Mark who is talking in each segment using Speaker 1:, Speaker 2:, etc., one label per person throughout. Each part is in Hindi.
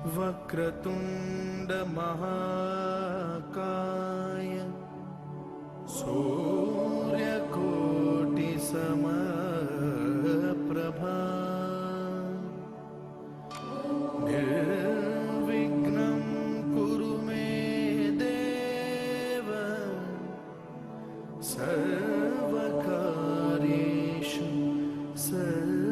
Speaker 1: वक्रतुंड महाकाय सूर्यकोटि समप्रभा निर्विघ्नं कुरु मे देव सर्वकार्येषु सर्वदा।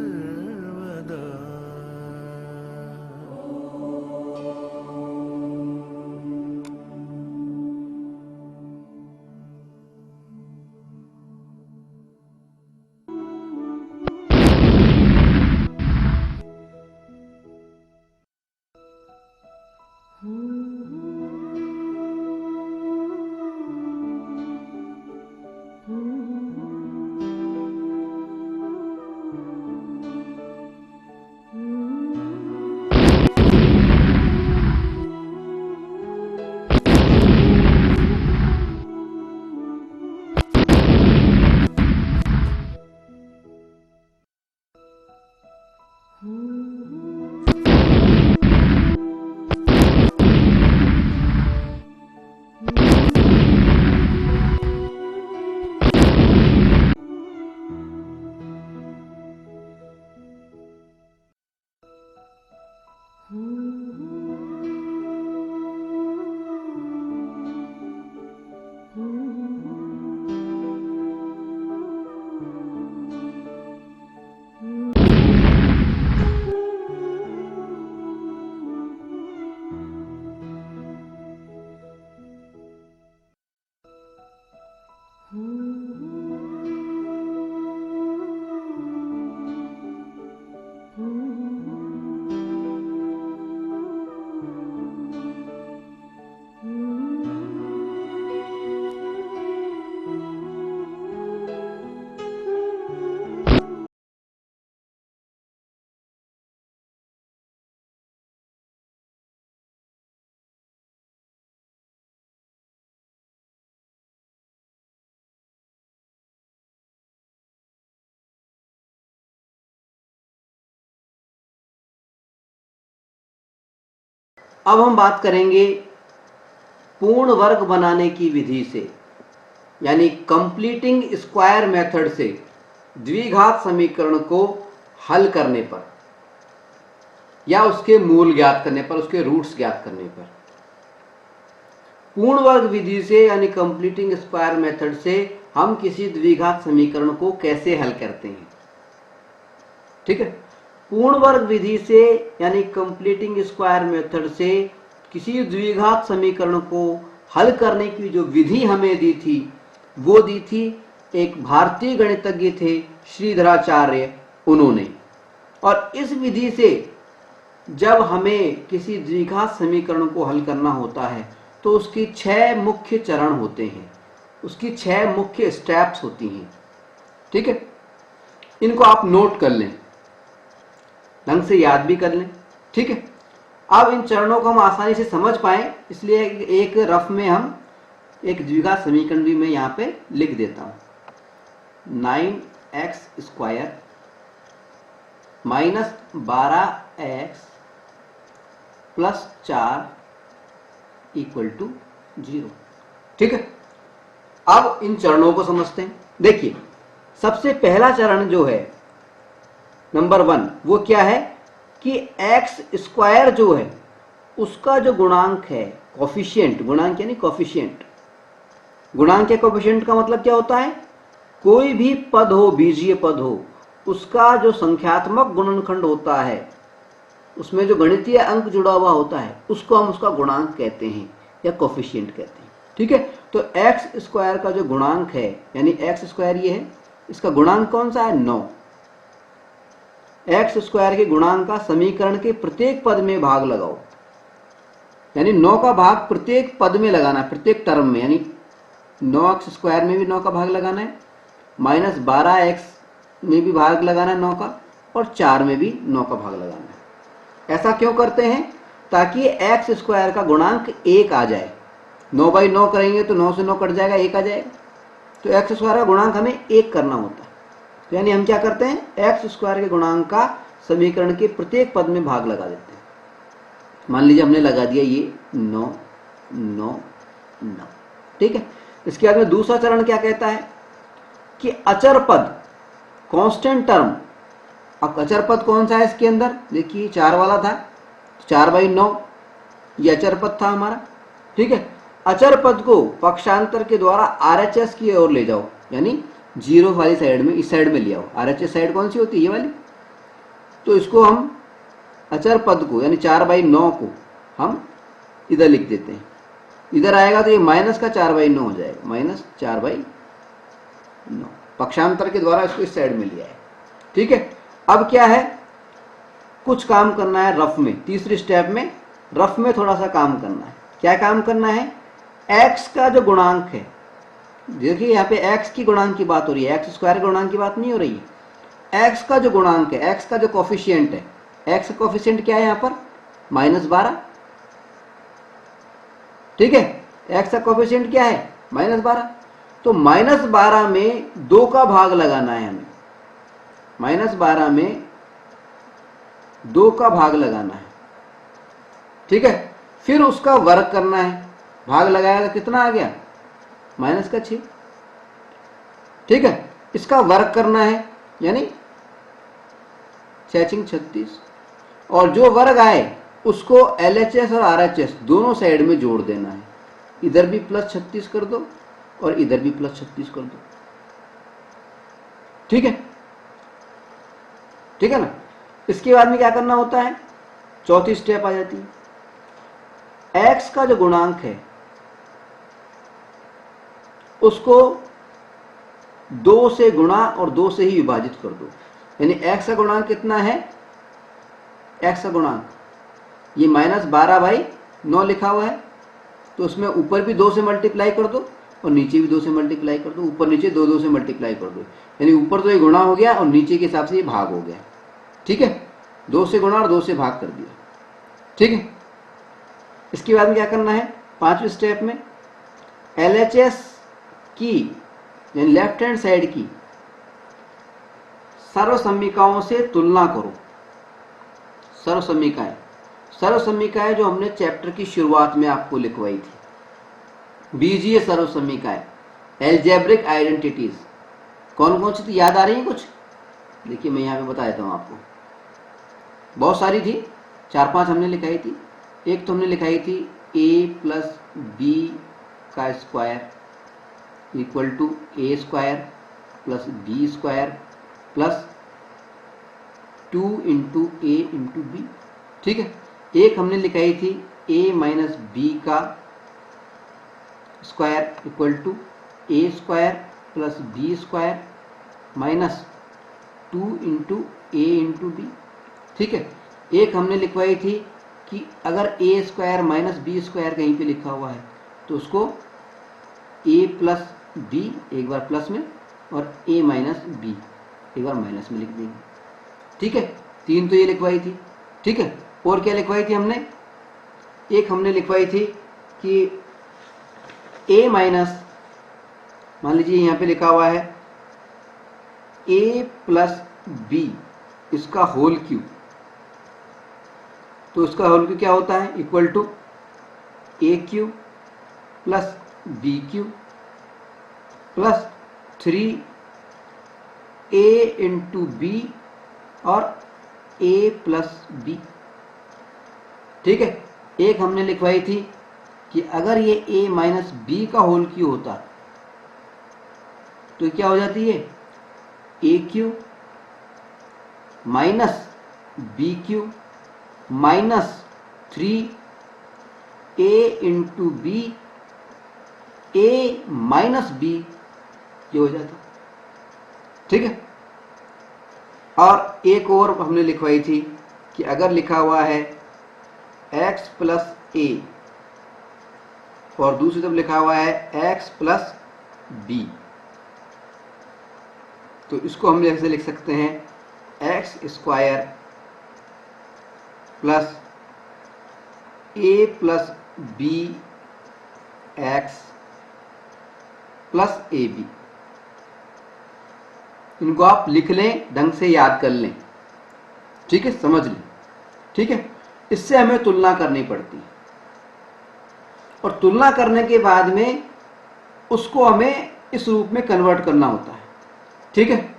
Speaker 2: अब हम बात करेंगे पूर्ण वर्ग बनाने की विधि से, यानी कंप्लीटिंग स्क्वायर मेथड से द्विघात समीकरण को हल करने पर या उसके मूल ज्ञात करने पर, उसके रूट्स ज्ञात करने पर। पूर्ण वर्ग विधि से यानी कंप्लीटिंग स्क्वायर मेथड से हम किसी द्विघात समीकरण को कैसे हल करते हैं। ठीक है, पूर्ण वर्ग विधि से यानी कंप्लीटिंग स्क्वायर मेथड से किसी द्विघात समीकरण को हल करने की जो विधि हमें दी थी वो दी थी एक भारतीय गणितज्ञ थे श्रीधराचार्य, उन्होंने। और इस विधि से जब हमें किसी द्विघात समीकरण को हल करना होता है तो उसकी 6 मुख्य चरण होते हैं, उसकी 6 मुख्य स्टेप्स होती हैं। ठीक है, इनको आप नोट कर लें, ढंग से याद भी कर लें। ठीक है, अब इन चरणों को हम आसानी से समझ पाएं इसलिए एक रफ में हम एक द्विघात समीकरण भी मैं यहाँ पे लिख देता हूँ। 9x square minus 12x plus 4 equal to 0। ठीक है, अब इन चरणों को समझते हैं। देखिए, सबसे पहला चरण जो है नंबर 1, वो क्या है कि x स्क्वायर जो है उसका जो गुणांक है, कोफिशिएंट, गुणांक यानी कोफिशिएंट, गुणांक या कोफिशिएंट का मतलब क्या होता है, कोई भी पद हो, बीजीय पद हो, उसका जो संख्यात्मक गुणनखंड होता है, उसमें जो गणितीय अंक जुड़ा हुआ होता है, उसको हम उसका गुणांक कहते हैं या कोफिशिएंट कहते हैं। ठीक है, तो एक्स स्क्वायर का जो गुणांक है यानी एक्स स्क्वायर ये है, इसका गुणांक कौन सा है, 9। एक्स स्क्वायर के गुणांक का समीकरण के प्रत्येक पद में भाग लगाओ, यानी 9 का भाग प्रत्येक पद में लगाना है, प्रत्येक टर्म में, यानी 9x स्क्वायर में भी 9 का भाग लगाना है, माइनस 12x में भी भाग लगाना है 9 का, और 4 में भी 9 का भाग लगाना है। ऐसा क्यों करते हैं, ताकि एक्स स्क्वायर का गुणांक 1 आ जाए। 9/9 करेंगे तो 9 से 9 कट जाएगा, 1 आ जाएगा। तो एक्स स्क्वायर का गुणांक हमें 1 करना होता है। तो यानी हम क्या करते हैं, एक्स स्क्वायर के गुणांक का समीकरण के प्रत्येक पद में भाग लगा देते हैं। मान लीजिए हमने लगा दिया ये 9 9 9, ठीक है। इसके बाद में दूसरा चरण क्या कहता है कि अचर पद, कांस्टेंट टर्म। अब अचर पद कौन सा है इसके अंदर, देखिए 4 वाला था, 4/9 ये अचर पद था हमारा, ठीक है। अचर पद को पक्षांतर के द्वारा आरएचएस की ओर ले जाओ, यानी 0 वाली साइड में, इस साइड में ले आओ। आरएचएस साइड कौन सी होती है, ये वाली। तो इसको हम अचर पद को यानी 4/9 को हम इधर लिख देते हैं। इधर आएगा तो ये माइनस का 4/9 हो जाएगा, -4/9। पक्षांतर के द्वारा इसको इस साइड में लिया है, ठीक है। अब क्या है, कुछ काम करना है रफ में, तीसरी स्टेप में रफ में थोड़ा सा काम करना है। क्या काम करना है, x का जो गुणांक है, देखिए यहाँ पे x की गुणांक की बात हो रही है, x² गुणांक की बात नहीं हो रही है। x का जो गुणांक है, x का जो कोफिशिएंट है, x का कोफिशिएंट क्या है यहाँ पर, -12, ठीक है। x का कोफिशिएंट क्या है, -12। तो -12 में 2 का भाग लगाना है हमें, -12 में 2 का भाग लगाना है, ठीक है। फिर उसका वर्ग करना है, भाग लगाया तो कितना आ गया, -6, ठीक है। इसका वर्ग करना है यानी 6 36, और जो वर्ग आए उसको LHS और RHS दोनों साइड में जोड़ देना है। इधर भी +36 कर दो और इधर भी +36 कर दो, ठीक है, ठीक है ना। इसके बाद में क्या करना होता है, चौथी स्टेप आ जाती है। x का जो गुणांक है उसको 2 से गुणा और 2 से ही विभाजित कर दो, यानी x का गुणांक कितना है, x का गुणांक ये -12/9 लिखा हुआ है, तो उसमें ऊपर भी 2 से मल्टीप्लाई कर दो और नीचे भी 2 से मल्टीप्लाई कर दो, ऊपर नीचे 2 2 से मल्टीप्लाई कर दो, यानी ऊपर तो ये गुणा हो गया और नीचे के हिसाब से ये भाग हो गया, ठीक है। 2 से गुणा और 2 से भाग कर दिया, ठीक है। इसके बाद में क्या करना है, पांचवें स्टेप में LHS की यानी लेफ्ट हैंड साइड की सर्वसमीकाओं से तुलना करो। सर्वसमीकाएं, सर्वसमीकाएं जो हमने चैप्टर की शुरुआत में आपको लिखवाई थी, बीजीय सर्वसमीकाएं, एल्जेब्रिक आइडेंटिटीज, कौन कौन सी थी, याद आ रही है कुछ, देखिए मैं यहाँ पे बता देता हूँ आपको। बहुत सारी थी, 4-5 हमने लिखाई थी। एक तो हमने लिखाई थी a + b का square equal to a² + b² plus 2 × a × b, ठीक है। एक हमने लिखाई थी a - b का square equal to a² + b² minus 2 × a × b, ठीक है। एक हमने लिखवाई थी कि अगर a² - b² कहीं पे लिखा हुआ है तो उसको a + b एक बार प्लस में और a - b एक बार माइनस में लिख देंगे, ठीक है। 3 तो ये लिखवाई थी, ठीक है। और क्या लिखवाई थी हमने, एक हमने लिखवाई थी कि a माइनस, मान लीजिए यहाँ पे लिखा हुआ है a + b इसका होल क्यूब, तो इसका होल क्यूब क्या होता है, equal to a³ + b³ plus 3a × b और a + b, ठीक है। एक हमने लिखवाई थी कि अगर ये a - b का होल क्यूब होता तो क्या हो जाती है, a³ - b³ minus 3a × b a - b, ये हो जाता, ठीक है। और एक और हमने लिखवाई थी कि अगर लिखा हुआ है x + a और दूसरी तरफ लिखा हुआ है x + b, तो इसको हम ऐसे लिख सकते हैं x² + a + bx + ab। इनको आप लिख लें, ढंग से याद कर लें, ठीक है, समझ लें, ठीक है। इससे हमें तुलना करनी पड़ती है और तुलना करने के बाद में उसको हमें इस रूप में कन्वर्ट करना होता है। ठीक है,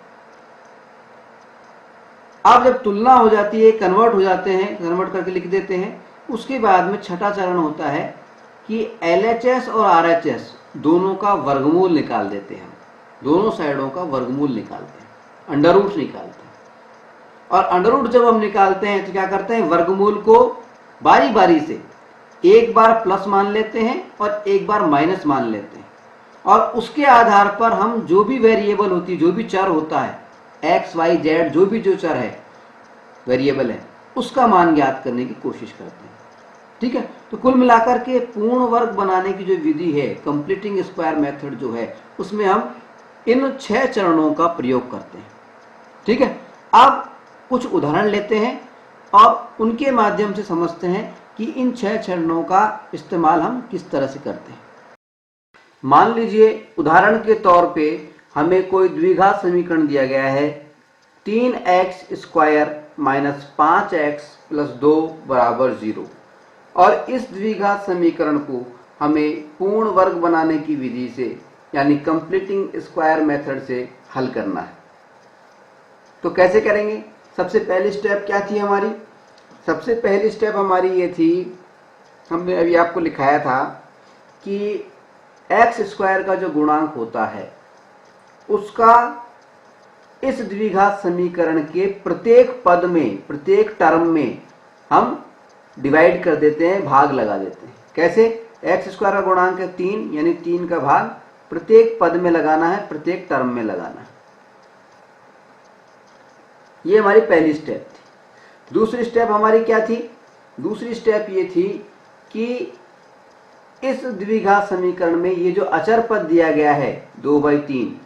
Speaker 2: अब जब तुलना हो जाती है, कन्वर्ट हो जाते हैं, कन्वर्ट करके लिख देते हैं, उसके बाद में छठा चरण होता है कि LHS और RHS दोनों का वर्गमूल निकाल देते हैं। दोनों साइडों का वर्गमूल निकालते हैं, अंडर रूट निकालते हैं। और अंडर रूट जब हम निकालते हैं तो क्या करते हैं, वर्गमूल को बारी बारी से एक बार प्लस मान लेते हैं और एक बार माइनस मान लेते हैं और उसके आधार पर हम जो भी वेरिएबल होती है, जो भी चर होता है, एक्स वाई जेड, जो भी जो चर है, वेरिएबल है, उसका मान ज्ञात करने की कोशिश करते हैं। ठीक है, तो कुल मिलाकर के पूर्ण वर्ग बनाने की जो विधि है, कंप्लीटिंग स्क्वायर मेथड जो है, उसमें हम इन 6 चरणों का प्रयोग करते हैं। ठीक है, अब कुछ उदाहरण लेते हैं और उनके माध्यम से समझते हैं कि इन 6 चरणों का इस्तेमाल हम किस तरह से करते हैं। मान लीजिए उदाहरण के तौर पे हमें कोई द्विघात समीकरण दिया गया है 3x² माइनस 5x प्लस 2 बराबर 0 और इस द्विघात समीकरण को हमें पूर्ण वर्ग बनाने की विधि से यानी कंप्लीटिंग स्क्वायर मेथड से हल करना है। तो कैसे करेंगे? सबसे पहली स्टेप क्या थी हमारी? सबसे पहली स्टेप हमारी ये थी, हमने अभी आपको लिखाया था कि x² का जो गुणांक होता है उसका इस द्विघात समीकरण के प्रत्येक पद में, प्रत्येक टर्म में हम डिवाइड कर देते हैं, भाग लगा देते हैं। कैसे? x² का गुणांक है 3, यानी 3 का भाग प्रत्येक पद में लगाना है, प्रत्येक टर्म में लगाना है। ये हमारी पहली स्टेप थी। दूसरी स्टेप हमारी क्या थी? दूसरी स्टेप ये थी कि इस द्विघात समीकरण में ये जो अचर पद दिया गया है 2/3,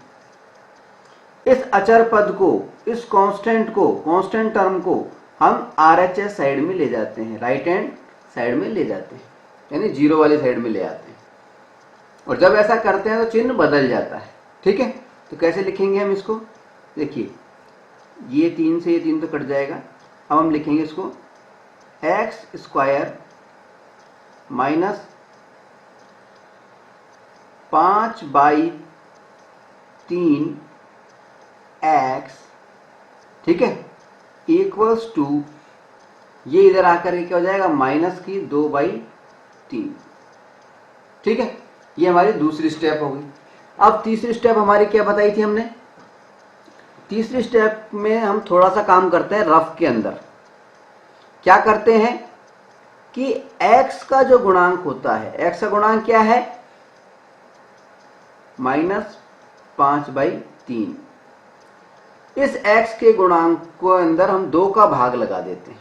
Speaker 2: इस अचर पद को, इस कांस्टेंट को, कांस्टेंट टर्म को हम RHS साइड में ले जाते हैं, राइट हैंड साइड में ले जाते हैं, यानी 0 वाली साइड में ले आते हैं। और जब ऐसा करते हैं तो चिन्ह बदल जाता है। ठीक है, तो कैसे लिखेंगे हम इसको? देखिए, ये 3 से ये 3 तो कट जाएगा। अब हम लिखेंगे इसको x² माइनस 5/3x, ठीक है, इक्वल्स टू, ये इधर आकर के क्या हो जाएगा, माइनस की 2/3। ठीक है, ये हमारी दूसरी स्टेप होगी। अब तीसरी स्टेप हमारी क्या बताई थी हमने? तीसरी स्टेप में हम थोड़ा सा काम करते हैं रफ के अंदर। क्या करते हैं कि x का जो गुणांक होता है, x का गुणांक क्या है? -5/3। इस x के गुणांक को अंदर हम 2 का भाग लगा देते हैं।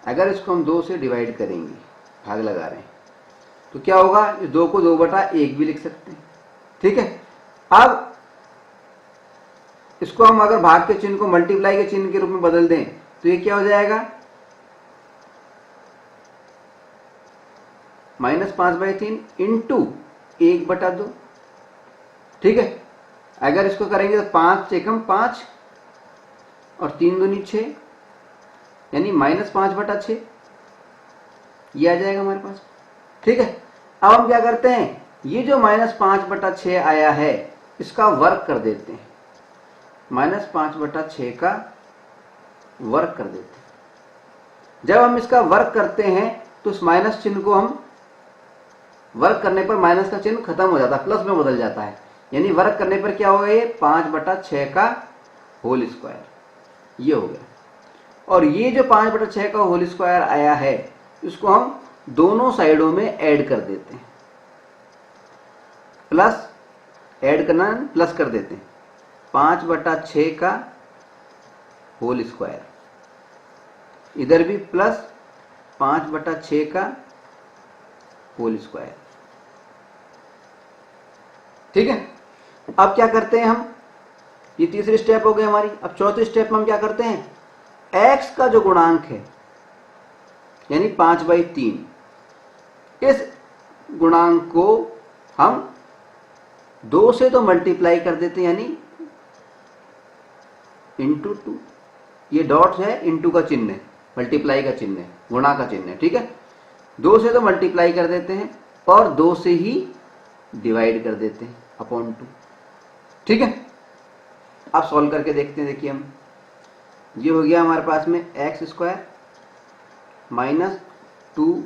Speaker 2: अगर इसको हम 2 से डिवाइड करेंगे, भाग लगा रहे हैं, तो क्या होगा? इस 2 को 2/1 भी लिख सकते हैं। ठीक है, अब इसको हम अगर भाग के चिन्ह को मल्टीप्लाई के चिन्ह के रूप में बदल दें तो ये क्या हो जाएगा? -5/3 इंटू 1/2। ठीक है, अगर इसको करेंगे तो 5 एकम 5 और 3 दूनी 6, यानी -5/6 ये आ जाएगा हमारे पास। ठीक है, अब हम क्या करते हैं, ये जो -5/6 आया है इसका वर्ग कर देते हैं, -5/6 का वर्ग कर देते हैं। जब हम इसका वर्ग करते हैं तो इस माइनस चिन्ह को हम, वर्ग करने पर माइनस का चिन्ह खत्म हो जाता है, प्लस में बदल जाता है, यानी वर्ग करने पर क्या होगा? ये 5/6 का होल स्क्वायर, ये हो गया। और ये जो 5/6 का होल स्क्वायर आया है इसको हम दोनों साइडों में ऐड कर देते हैं, प्लस, ऐड करना प्लस कर देते हैं, 5/6 का होल स्क्वायर, इधर भी प्लस 5/6 का होल स्क्वायर। ठीक है, अब क्या करते हैं हम? ये तीसरी स्टेप हो गई हमारी। अब चौथी स्टेप में हम क्या करते हैं? x का जो गुणांक है यानी 5/3, इस गुणांक को हम 2 से तो मल्टीप्लाई कर देते हैं, यानी इंटू 2, ये डॉट है, इंटू का चिन्ह है, मल्टीप्लाई का चिन्ह है, गुणा का चिन्ह है, ठीक है। 2 से तो मल्टीप्लाई कर देते हैं और 2 से ही डिवाइड कर देते हैं अपॉन 2, ठीक है। अब सॉल्व करके देखते हैं। देखिए हम, ये हो गया हमारे पास में x square minus 2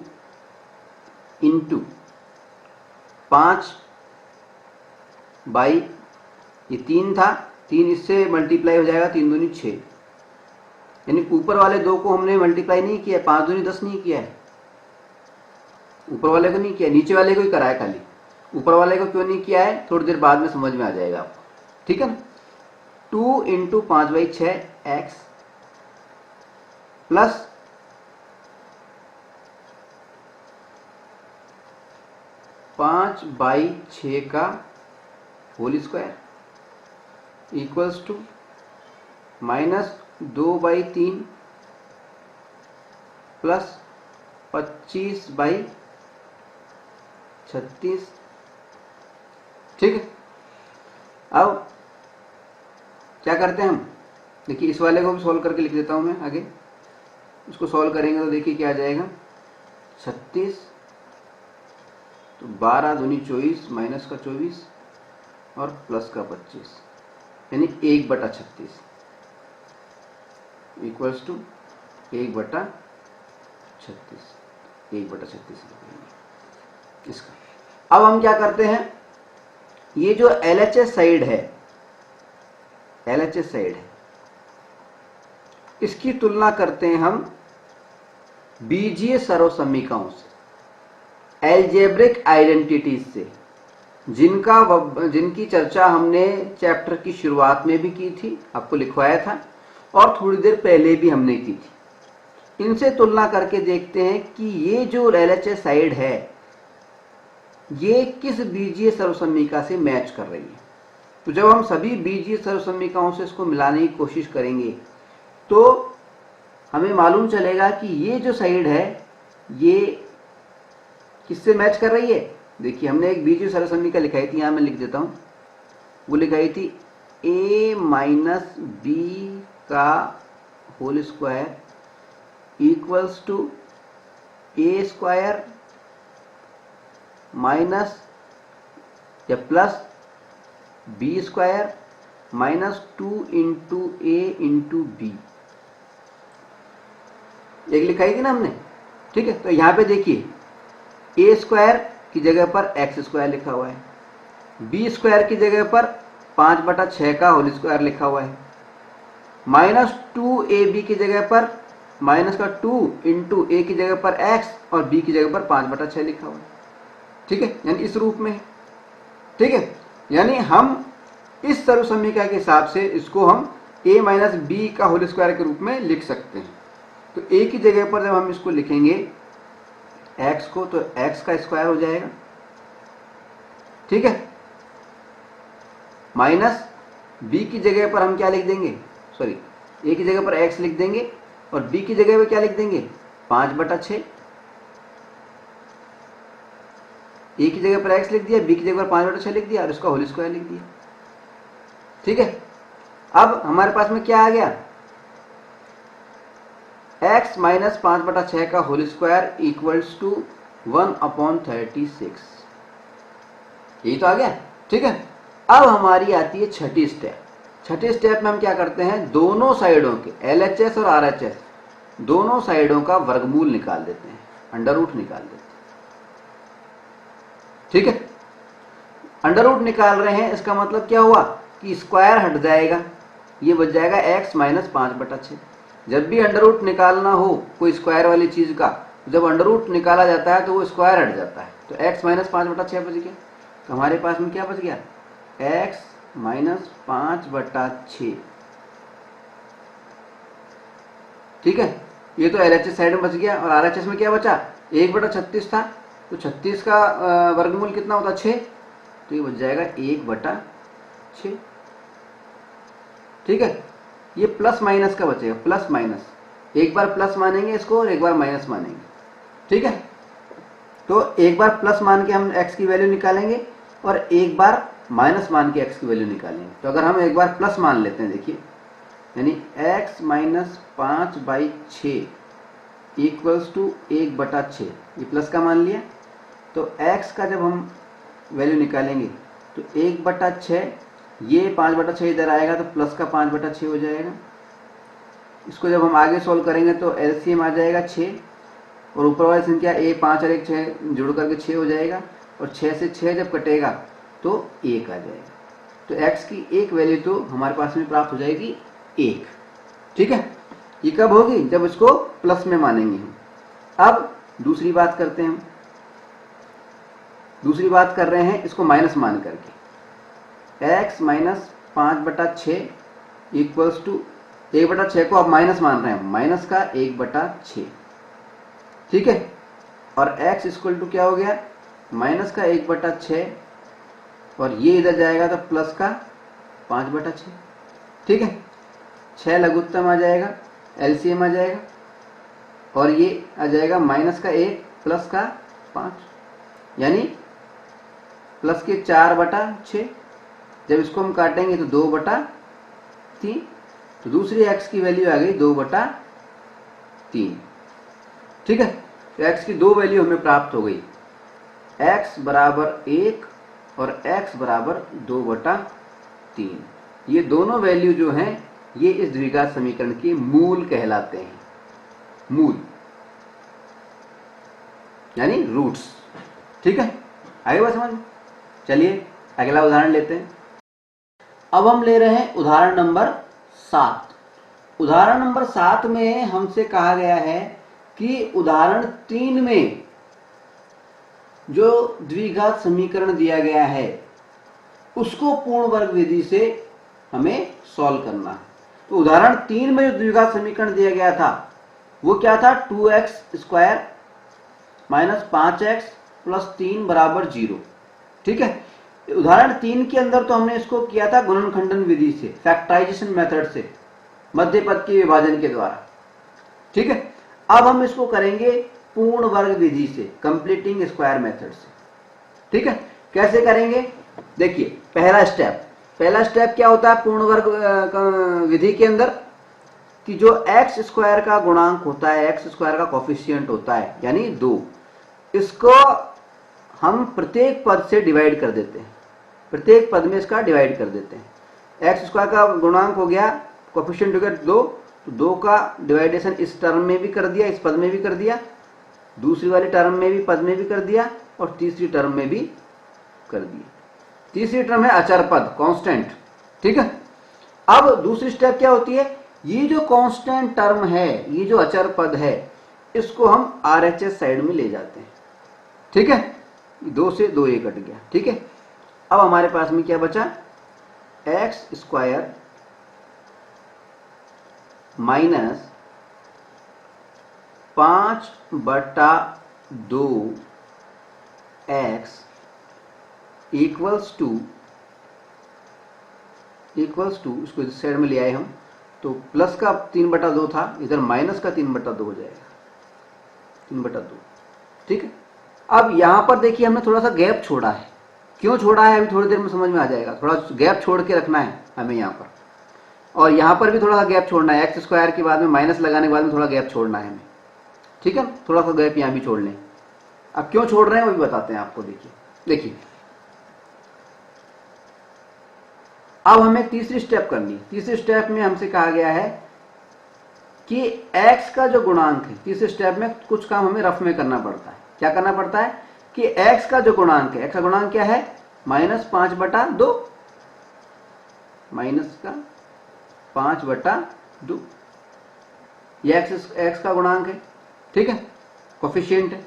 Speaker 2: into 5 by, ये 3 था, 3 इससे मल्टीप्लाई हो जाएगा, 3 दूनी 6, यानी ऊपर वाले 2 को हमने मल्टीप्लाई नहीं किया, 5 दूनी 10 नहीं किया है, ऊपर वाले को नहीं किया, नीचे वाले को ही करा है खाली। ऊपर वाले को क्यों नहीं किया है थोड़ी देर बाद में समझ में आ जाएगा आपको, ठीक है ना। 2 इंटू 5/6 एक्स प्लस 5/6 का whole square equals to minus 2/3 plus 25/36, ठीक है। अब क्या करते हैं हम, देखिए इस वाले को भी सॉल्व करके लिख देता हूं मैं आगे। इसको सॉल्व करेंगे तो देखिए क्या आ जाएगा, 36, तो 12 दूनी 24 माइनस का 24 और प्लस का 25, यानी 1/36 इक्वल्स टू 1/36, 1/36 इसका। अब हम क्या करते हैं, ये जो LHS साइड है, LHS साइड है, इसकी तुलना करते हैं हम बीजीय सर्वसमीकरणों से, एल्जेब्रिक आइडेंटिटीज से, जिनकी चर्चा हमने चैप्टर की शुरुआत में भी की थी, आपको लिखवाया था, और थोड़ी देर पहले भी हमने की थी। इनसे तुलना करके देखते हैं कि ये जो LHS साइड है ये किस बीजीय सर्वसमीकरण से मैच कर रही है। तो जब हम सभी बीजीय सर्वसमीकरणों से इसको मिलाने की कोशिश करेंगे तो हमें मालूम चलेगा कि ये जो साइड है ये किससे मैच कर रही है। देखिए हमने एक बीजीय सर्वसमीकरण लिखाई थी, यहां मैं लिख देता हूं, वो लिखाई थी a माइनस बी का whole square equals to A square minus या plus B square minus 2 into A into B, एक लिखाई थी ना हमने, ठीक है। तो यहां पे देखिए ए स्क्वायर की जगह पर एक्स स्क्वायर लिखा हुआ है, बी स्क्वायर की जगह पर 5/6 का होल स्क्वायर लिखा हुआ है, माइनस 2ab की जगह पर माइनस का 2 इंटू ए की जगह पर एक्स और बी की जगह पर 5/6 लिखा हुआ है, ठीक है, यानी इस रूप में है, ठीक है। यानी हम इस सर्वसमीकरण के हिसाब से इसको हम a माइनस बी का होल स्क्वायर के रूप में लिख सकते हैं। तो a की जगह पर जब हम इसको लिखेंगे x को, तो x का स्क्वायर हो जाएगा, ठीक है, माइनस b की जगह पर हम क्या लिख देंगे, सॉरी a की जगह पर x लिख देंगे और b की जगह पर क्या लिख देंगे 5/6, a की जगह पर x लिख दिया, b की जगह पर 5/6 लिख दिया और इसका होल स्क्वायर लिख दिया, ठीक है। अब हमारे पास में क्या आ गया, x माइनस 5/6 का होल स्क्वायर इक्वल्स टू 1/36, यही तो आ गया, ठीक है। अब हमारी आती है छठी स्टेप। छठी स्टेप में हम क्या करते हैं, दोनों साइडों के LHS और RHS दोनों साइडों का वर्गमूल निकाल देते हैं, अंडर रूट निकाल देते हैं, ठीक है। अंडर रूट निकाल रहे हैं, इसका मतलब क्या हुआ कि स्क्वायर हट जाएगा, ये बच जाएगा x माइनस 5/6। जब भी अंडर रूट निकालना हो कोई स्क्वायर वाली चीज का, जब अंडर रूट निकाला जाता है तो वो स्क्वायर हट जाता है, तो x माइनस 5/6 बच गया। तो हमारे पास में क्या बच गया, x माइनस 5/6, ठीक है। ये तो LHS साइड में बच गया और RHS में क्या बचा, 1/36 था, तो 36 का वर्गमूल कितना होता, 6, तो ये बच जाएगा 1/6, ठीक है। ये प्लस माइनस का बचेगा, प्लस माइनस, एक बार प्लस मानेंगे इसको और एक बार माइनस मानेंगे, ठीक है। तो एक बार प्लस मान के हम x की वैल्यू निकालेंगे और एक बार माइनस मान के x की वैल्यू निकालेंगे। तो अगर हम एक बार प्लस मान लेते हैं, देखिए, यानी x माइनस 5/6 इक्वल्स टू 1/6, ये प्लस का मान लिया। तो x का जब हम वैल्यू निकालेंगे तो 1/6, ये 5/6 इधर आएगा तो प्लस का 5/6 हो जाएगा। इसको जब हम आगे सॉल्व करेंगे तो एलसीएम आ जाएगा 6, और ऊपर वाली संख्या a 5 और 1 6 जोड़ करके 6 हो जाएगा, और 6 से 6 जब कटेगा तो 1 आ जाएगा। तो x की एक वैल्यू तो हमारे पास में प्राप्त हो जाएगी 1। ठीक है, ये कब होगी? जब इसको प्लस में मानेंगे हम। अब दूसरी बात करते हैं हम। दूसरी बात कर रहे हैं इसको माइनस मान करके। x माइनस 5/6 इक्वल्स टू 1/6 को आप माइनस मान रहे हैं, माइनस का 1/6। ठीक है, और x इक्वल टू क्या हो गया? माइनस का 1/6, और ये इधर जाएगा तो प्लस का 5/6। ठीक है, 6 लघुत्तम आ जाएगा, एलसीएम आ जाएगा, और ये आ जाएगा माइनस का 1 प्लस का 5, यानी प्लस के 4/6। जब इसको हम काटेंगे तो 2/3, तो दूसरी x की वैल्यू आ गई 2/3। ठीक है, तो x की दो वैल्यू हमें प्राप्त हो गई, x बराबर 1 और x बराबर 2/3। ये दोनों वैल्यू जो हैं ये इस द्विघात समीकरण के मूल कहलाते हैं। मूल यानी रूट्स। ठीक है, आगे बात समझ में? चलिए अगला उदाहरण लेते हैं। अब हम ले रहे हैं उदाहरण नंबर 7। उदाहरण नंबर 7 में हमसे कहा गया है कि उदाहरण 3 में जो द्विघात समीकरण दिया गया है उसको पूर्ण वर्ग विधि से हमें सॉल्व करना है। तो उदाहरण 3 में जो द्विघात समीकरण दिया गया था वो क्या था? 2x² माइनस 5x प्लस 3 बराबर 0। ठीक है, उदाहरण 3 के अंदर तो हमने इसको किया था गुणनखंडन विधि से, फैक्टराइजेशन मेथड से, मध्य पद के विभाजन के द्वारा। ठीक है, अब हम इसको करेंगे पूर्ण वर्ग विधि से, कंप्लीटिंग स्क्वायर मेथड से। ठीक है, कैसे करेंगे? देखिए, पहला स्टेप क्या होता है पूर्ण वर्ग विधि के अंदर? कि जो x² का गुणांक होता है, x² का कोफिशिएंट होता है, यानी 2, इसको हम प्रत्येक पद से डिवाइड कर देते हैं। प्रत्येक पद में इसका डिवाइड कर देते हैं। x² का गुणांक हो गया, कोफिशिएंट हो गया 2, तो 2 का डिवाइडेशन इस टर्म में भी कर दिया, इस पद में भी कर दिया, दूसरी वाली टर्म में भी, पद में भी कर दिया, और तीसरी टर्म में भी कर दिया। तीसरी टर्म है अचर पद, कांस्टेंट। ठीक है, अब दूसरी स्टेप क्या होती है? ये जो कांस्टेंट टर्म है, ये जो अचर पद है, इसको हम RHS साइड में ले जाते हैं। ठीक है, 2 से 2 ये कट गया। ठीक है, अब हमारे पास में क्या बचा? x² minus 5/2x equals to इसको इस साइड में ले आए हम, तो प्लस का 3/2 था, इधर माइनस का 3/2 हो जाएगा, 3/2। ठीक है, अब यहां पर देखिए हमने थोड़ा सा गैप छोड़ा है। क्यों छोड़ा है अभी थोड़ी देर में समझ में आ जाएगा। थोड़ा गैप छोड़ के रखना है हमें यहाँ पर, और यहाँ पर भी थोड़ा सा गैप छोड़ना है। x² के बाद में माइनस लगाने के बाद में थोड़ा गैप छोड़ना है हमें। ठीक है, थोड़ा सा गैप यहाँ भी छोड़ लें। अब क्यों छोड़ रहे हैं वो भी बताते हैं आपको। देखिए अब हमें तीसरी स्टेप करनी है। तीसरी स्टेप में हमसे कहा गया है कि x का जो गुणांक है, तीसरे स्टेप में कुछ काम हमें रफ में करना पड़ता है। क्या करना पड़ता है कि x का जो गुणांक है, x का गुणांक क्या है? -5/2, माइनस का 5/2, ये x का गुणांक है। ठीक है, कोफिशिएंट है।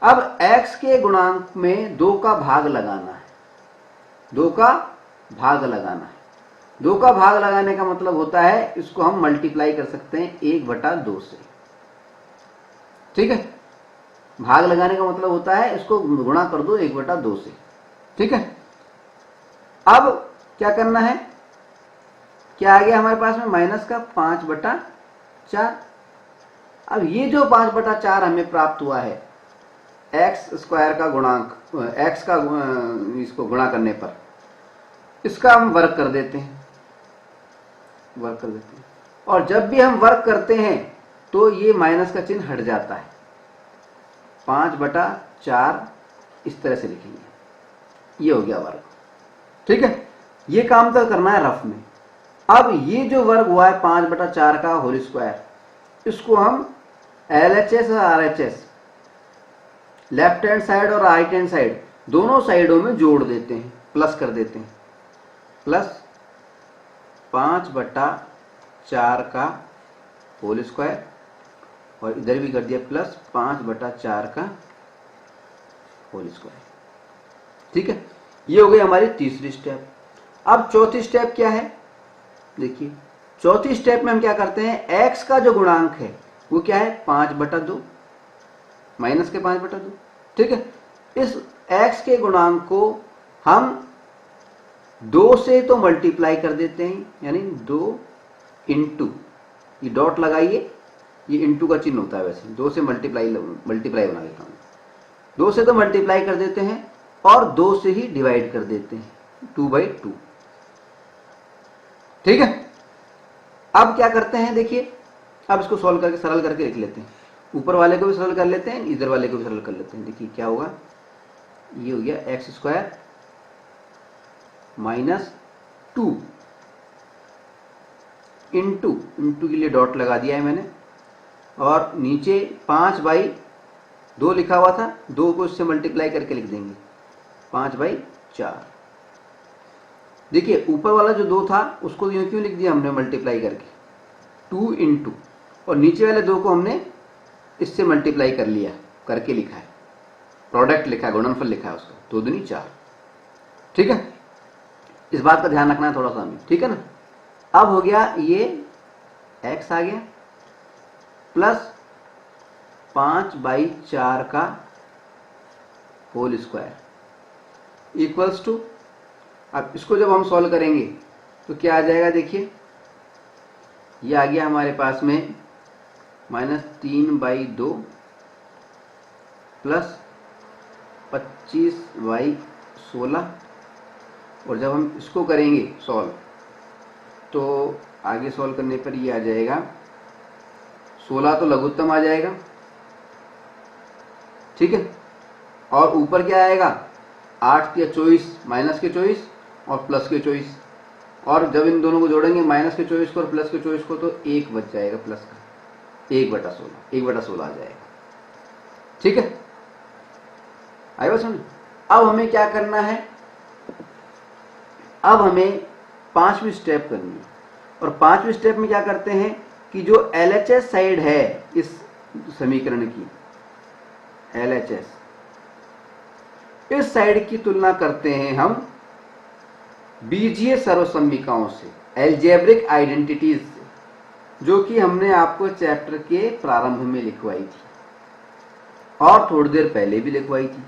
Speaker 2: अब x के गुणांक में 2 का भाग लगाना है। 2 का भाग लगाना है। 2 का भाग लगाने का मतलब होता है इसको हम मल्टीप्लाई कर सकते हैं 1/2 से। ठीक है, भाग लगाने का मतलब होता है इसको गुणा कर दो 1/2 से। ठीक है, अब क्या करना है? क्या आ गया हमारे पास में? माइनस का 5/4। अब ये जो 5/4 हमें प्राप्त हुआ है x² का गुणांक, x का इसको गुणा करने पर, इसका हम वर्ग कर देते हैं। और जब भी हम वर्ग करते हैं तो ये माइनस का चिन्ह हट जाता है, 5/4 इस तरह से लिखेंगे, ये हो गया वर्ग। ठीक है, ये काम तो करना है रफ में। अब ये जो वर्ग हुआ है 5/4 का होल स्क्वायर, इसको हम LHS और RHS, लेफ्ट हैंड साइड और राइट हैंड साइड, दोनों साइडों में जोड़ देते हैं, प्लस कर देते हैं, प्लस 5/4 का होल स्क्वायर, और इधर भी कर दिया प्लस 5/4 का होल स्क्वायर। ठीक है, ये हो गई हमारी तीसरी स्टेप। अब चौथी स्टेप क्या है, देखिए चौथी स्टेप में हम क्या करते हैं, x का जो गुणांक है वो क्या है 5/2, माइनस के 5/2। ठीक है, इस x के गुणांक को हम 2 से तो मल्टीप्लाई कर देते हैं, यानी 2 इंटू, ये डॉट लगाइए, ये इंटू का चिन्ह होता है वैसे, 2 से मल्टीप्लाई बना देता हूं, 2 से तो मल्टीप्लाई कर देते हैं और 2 से ही डिवाइड कर देते हैं, 2/2। ठीक है, अब क्या करते हैं, देखिए अब इसको सॉल्व करके सरल करके लिख लेते हैं, ऊपर वाले को भी सरल कर लेते हैं, इधर वाले को भी सरल कर लेते हैं। देखिए क्या होगा, ये हो गया x² माइनस 2 इंटू के लिए डॉट लगा दिया है मैंने, और नीचे 5/2 लिखा हुआ था, 2 को इससे मल्टीप्लाई करके लिख देंगे, 5/4। देखिए ऊपर वाला जो 2 था उसको यूं क्यों लिख दिया हमने मल्टीप्लाई करके, 2 इंटू, और नीचे वाले 2 को हमने इससे मल्टीप्लाई कर लिया, करके लिखा है, प्रोडक्ट लिखा है, गुणनफल लिखा है उसका, 2 दूनी 4। ठीक है, इस बात का ध्यान रखना है थोड़ा सा हमें, ठीक है ना। अब हो गया ये x आ गया प्लस 5/4 का होल स्क्वायर इक्वल्स टू, अब इसको जब हम सॉल्व करेंगे तो क्या आ जाएगा, देखिए ये आ गया हमारे पास में -3/2 प्लस 25/16, और जब हम इसको करेंगे सॉल्व तो आगे सॉल्व करने पर ये आ जाएगा 16 तो लघुत्तम आ जाएगा। ठीक है, और ऊपर क्या आएगा, 8 या 24, माइनस के 24 और प्लस के 24, और जब इन दोनों को जोड़ेंगे माइनस के 24 को और प्लस के 24 को, तो 1 बच जाएगा प्लस का, 1/16 आ जाएगा। ठीक है, आई बात समझ। अब हमें क्या करना है, अब हमें 5वीं स्टेप करनी है, और 5वीं स्टेप में क्या करते हैं कि जो LHS साइड है इस समीकरण की, LHS, इस साइड की तुलना करते हैं हम बीजीय सर्वसम्मिकाओं से, एल्जेब्रिक आइडेंटिटीज से, जो कि हमने आपको चैप्टर के प्रारंभ में लिखवाई थी और थोड़ी देर पहले भी लिखवाई थी।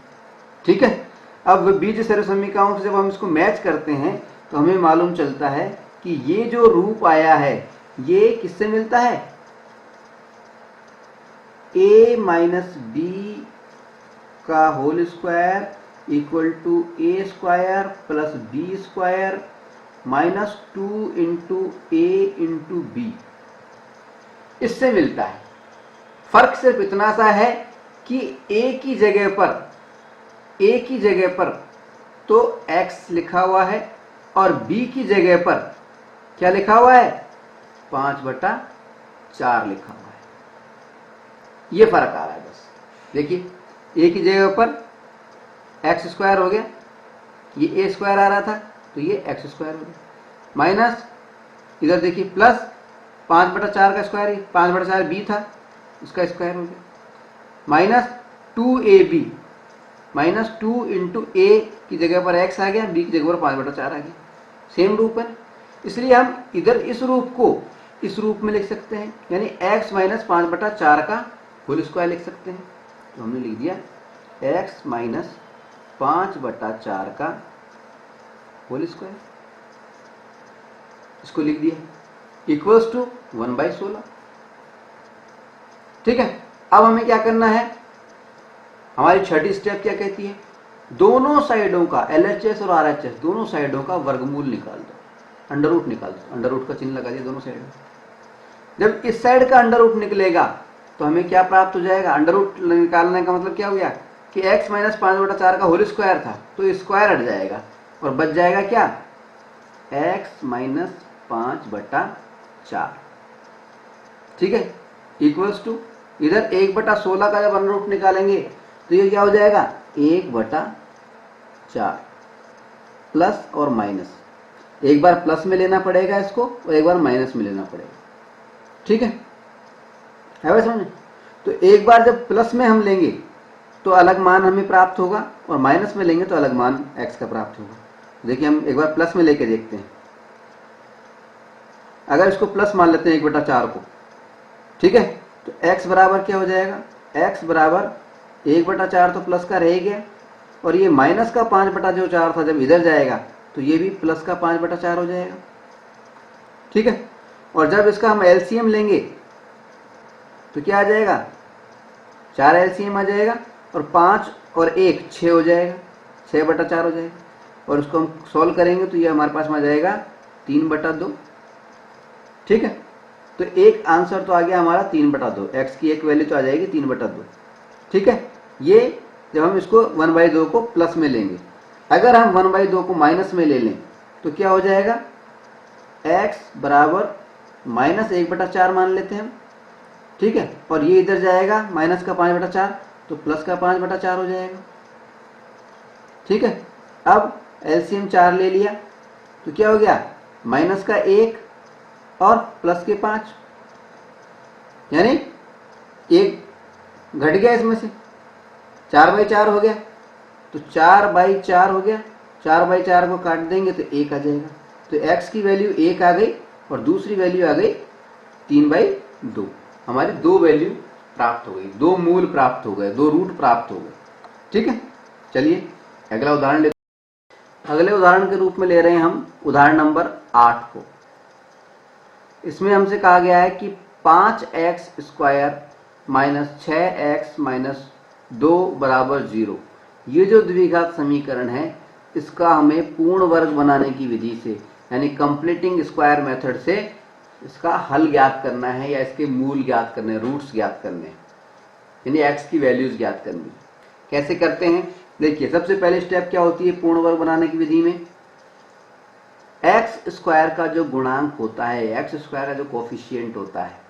Speaker 2: ठीक है, अब बीजीय सर्वसम्मिकाओं से जब हम इसको मैच करते हैं तो हमें मालूम चलता है कि ये जो रूप आया है ये किससे मिलता है, a माइनस बी का whole square equal to a² plus b² minus 2 into a into B, इससे मिलता है। फर्क सिर्फ इतना सा है कि a की जगह पर तो x लिखा हुआ है और b की जगह पर क्या लिखा हुआ है, 5/4 लिखा हुआ है। ये फर्क आ रहा है बस। देखिए a की जगह पर x² हो गया, ये a² आ रहा था तो ये x² हो गया, माइनस इधर देखिए प्लस 5/4 का स्क्वायर, 5/4 b था उसका स्क्वायर हो गया, minus 2ab, minus 2 into a की जगह पर x आ गया, b की जगह पर 5/4 आ गया, सेम रूप है, इसलिए हम इधर इस रूप को इस रूप में लिख सकते हैं, यानी x माइनस 5/4 का होल स्क्वायर लिख सकते हैं। तो हमने लिख दिया x माइनस 5/4 का होल स्क्वायर, इसको लिख दिया इक्वल्स टू 1/16। ठीक है, अब हमें क्या करना है, हमारी छठी स्टेप क्या कहती है, दोनों साइडों का LHS और RHS दोनों साइडों का वर्गमूल निकाल दो, अंडर रूट निकाल दो, अंडर रूट का चिन्ह लगा दिया दोनों साइडों। जब इस साइड का अंडर रूट निकलेगा तो हमें क्या प्राप्त हो जाएगा? अंडर रूट निकालने का मतलब क्या हो गया कि x माइनस 5/4 का होल स्क्वायर था, तो स्क्वायर हट जाएगा और बच जाएगा क्या? x minus 5/4। ठीक है, इक्वल्स टू इधर 1/16 का जब अंडर रूट निकालेंगे तो ये क्या हो जाएगा? 1/4 प्लस और माइनस, एक बार प्लस में लेना पड़ेगा इसको और एक बार माइनस में लेना पड़ेगा। ठीक है वैसे समझे? तो एक बार जब प्लस में हम लेंगे तो अलग मान हमें प्राप्त होगा और माइनस में लेंगे तो अलग मान x का प्राप्त होगा। देखिए हम एक बार प्लस में लेके देखते हैं। अगर इसको प्लस मान लेते हैं 1/4 को, ठीक है, तो x बराबर क्या हो जाएगा? x बराबर 1/4 तो प्लस का रह गया और ये माइनस का 5/4 था, जब इधर जाएगा तो ये भी प्लस का 5/4 हो जाएगा। ठीक है, और जब इसका हम एलसीएम लेंगे तो क्या आ जाएगा? 4 एलसीएम आ जाएगा और 5 और 1 6 हो जाएगा, 6/4 हो जाएगा। और उसको हम सॉल्व करेंगे तो ये हमारे पास में आ जाएगा 3/2। ठीक है, तो एक आंसर तो आ गया हमारा 3/2, x की एक वैल्यू तो आ जाएगी 3/2। ठीक है, ये जब हम इसको 1/2 को प्लस में लेंगे, अगर हम 1/2 को माइनस में ले लें तो क्या हो जाएगा? x बराबर माइनस 1/4 मान लेते हैं हम। ठीक है, और ये इधर जाएगा माइनस का 5/4 तो प्लस का 5/4 हो जाएगा। ठीक है, अब एलसीएम 4 ले लिया तो क्या हो गया? माइनस का 1 और प्लस के 5, यानी 1 घट गया इसमें से, 4/4 हो गया, तो 4/4 हो गया। 4/4 को काट देंगे तो 1 आ जाएगा, तो x की वैल्यू 1 आ गई और दूसरी वैल्यू आ गई 3/2। हमारी दो वैल्यू प्राप्त हो गई, दो मूल प्राप्त हो गए, दो रूट प्राप्त हो गए। ठीक है, चलिए अगला उदाहरण लेते हैं। अगले उदाहरण के रूप में ले रहे हैं हम उदाहरण नंबर 8 को। इसमें हमसे कहा गया है कि 5x² माइनस 6x माइनस 2 बराबर 0, ये जो द्विघात समीकरण है इसका हमें पूर्ण वर्ग बनाने की विधि से, यानी कंप्लीटिंग स्क्वायर मेथड से इसका हल ज्ञात करना है या इसके मूल ज्ञात करने, रूट्स ज्ञात करने हैं, यानी x की वैल्यूज ज्ञात करनी। कैसे करते हैं? देखिए, सबसे पहले स्टेप क्या होती है पूर्ण वर्ग बनाने की विधि में? x² का जो गुणांक होता है, x² का जो कोफिशिएंट होता है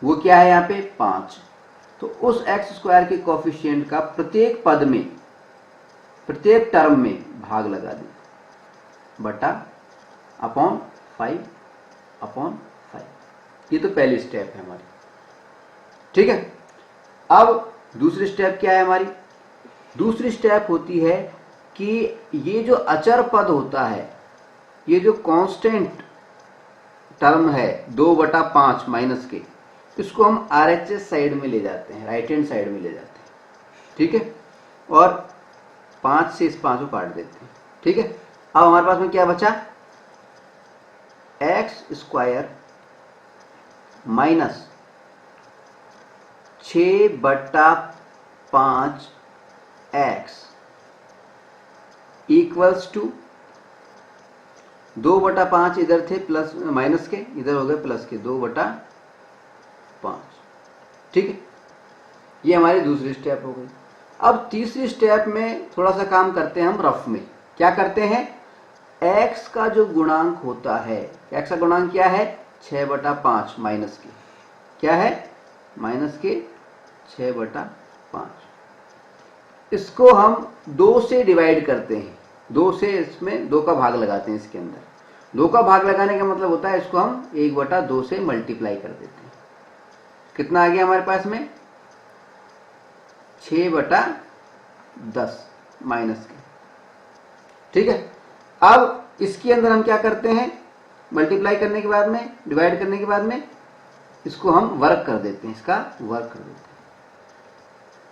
Speaker 2: वो क्या है? यहाँ पे 5। तो उस x² के कोफिशिएंट का प्रत्येक पद में, प्रत्येक टर्म में भाग लगा दें बटा अपॉन 5/5। ये तो पहली स्टेप है हमारी। ठीक है, अब दूसरी स्टेप क्या है हमारी? दूसरी स्टेप होती है कि ये जो अचर पद होता है, ये जो कांस्टेंट टर्म है 2/5 माइनस के, इसको हम RHS साइड में ले जाते हैं, राइट हैंड साइड में ले जाते हैं। ठीक है, और 5 से इस 5 को काट देते हैं। ठीक है, अब हमारे पास में क्या बचा? x² minus 6/5x equals to 2/5 इधर थे प्लस माइनस के, इधर हो गए प्लस के 2/5। ठीक है, ये हमारी दूसरी स्टेप हो गई। अब तीसरी स्टेप में थोड़ा सा काम करते हैं हम रफ में। क्या करते हैं? x का जो गुणांक होता है, x का गुणांक क्या है? 6/5 माइनस के, क्या है? माइनस के 6/5। इसको हम 2 से डिवाइड करते हैं, 2 से इसमें 2 का भाग लगाते हैं। इसके अंदर 2 का भाग लगाने का मतलब होता है इसको हम 1/2 से मल्टीप्लाई कर देते हैं। कितना आ गया हमारे पास में? 6/10 माइनस के। ठीक है, अब इसके अंदर हम क्या करते हैं? मल्टीप्लाई करने के बाद में, डिवाइड करने के बाद में इसको हम वर्क कर देते हैं, इसका वर्क कर देते हैं।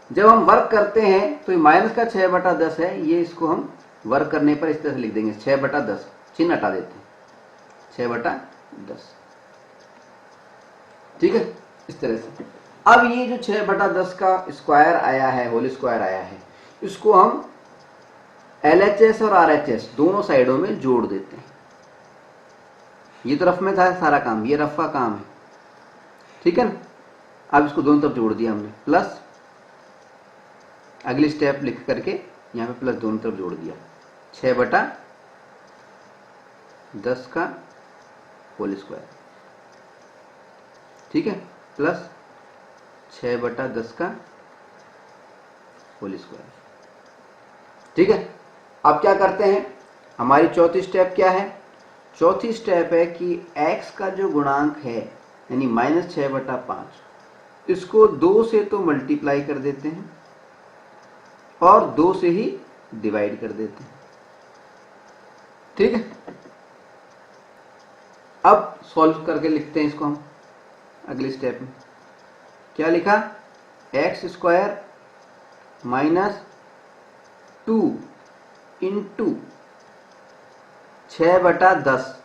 Speaker 2: जब हम वर्क करते हैं तो ये माइनस का 6/10 है, ये इसको हम वर्क करने पर इस तरह से लिख देंगे 6/10, चिन्ह हटा देते हैं 6/10। ठीक है, इस तरह से। अब ये जो 6/10 का स्क्वायर आया है, होल स्क्वायर आया है, इसको हम LHS और RHS दोनों साइडों में जोड़ देते हैं। ये तो रफ में था सारा काम, ये रफ का काम है। ठीक है ना। अब इसको दोनों तरफ जोड़ दिया हमने, प्लस अगली स्टेप लिख करके यहाँ पे प्लस दोनों तरफ जोड़ दिया, 6/10 का होल स्क्वायर, ठीक है, प्लस 6/10 का होल स्क्वायर, ठीक है। अब क्या करते हैं, हमारी चौथी स्टेप क्या है, चौथी स्टेप है कि x का जो गुणांक है यानी -6/5, इसको 2 से तो मल्टीप्लाई कर देते हैं और 2 से ही डिवाइड कर देते हैं, ठीक है। अब सॉल्व करके लिखते हैं इसको हम अगली स्टेप में। क्या लिखा, x² - 2 इंटू 6/10,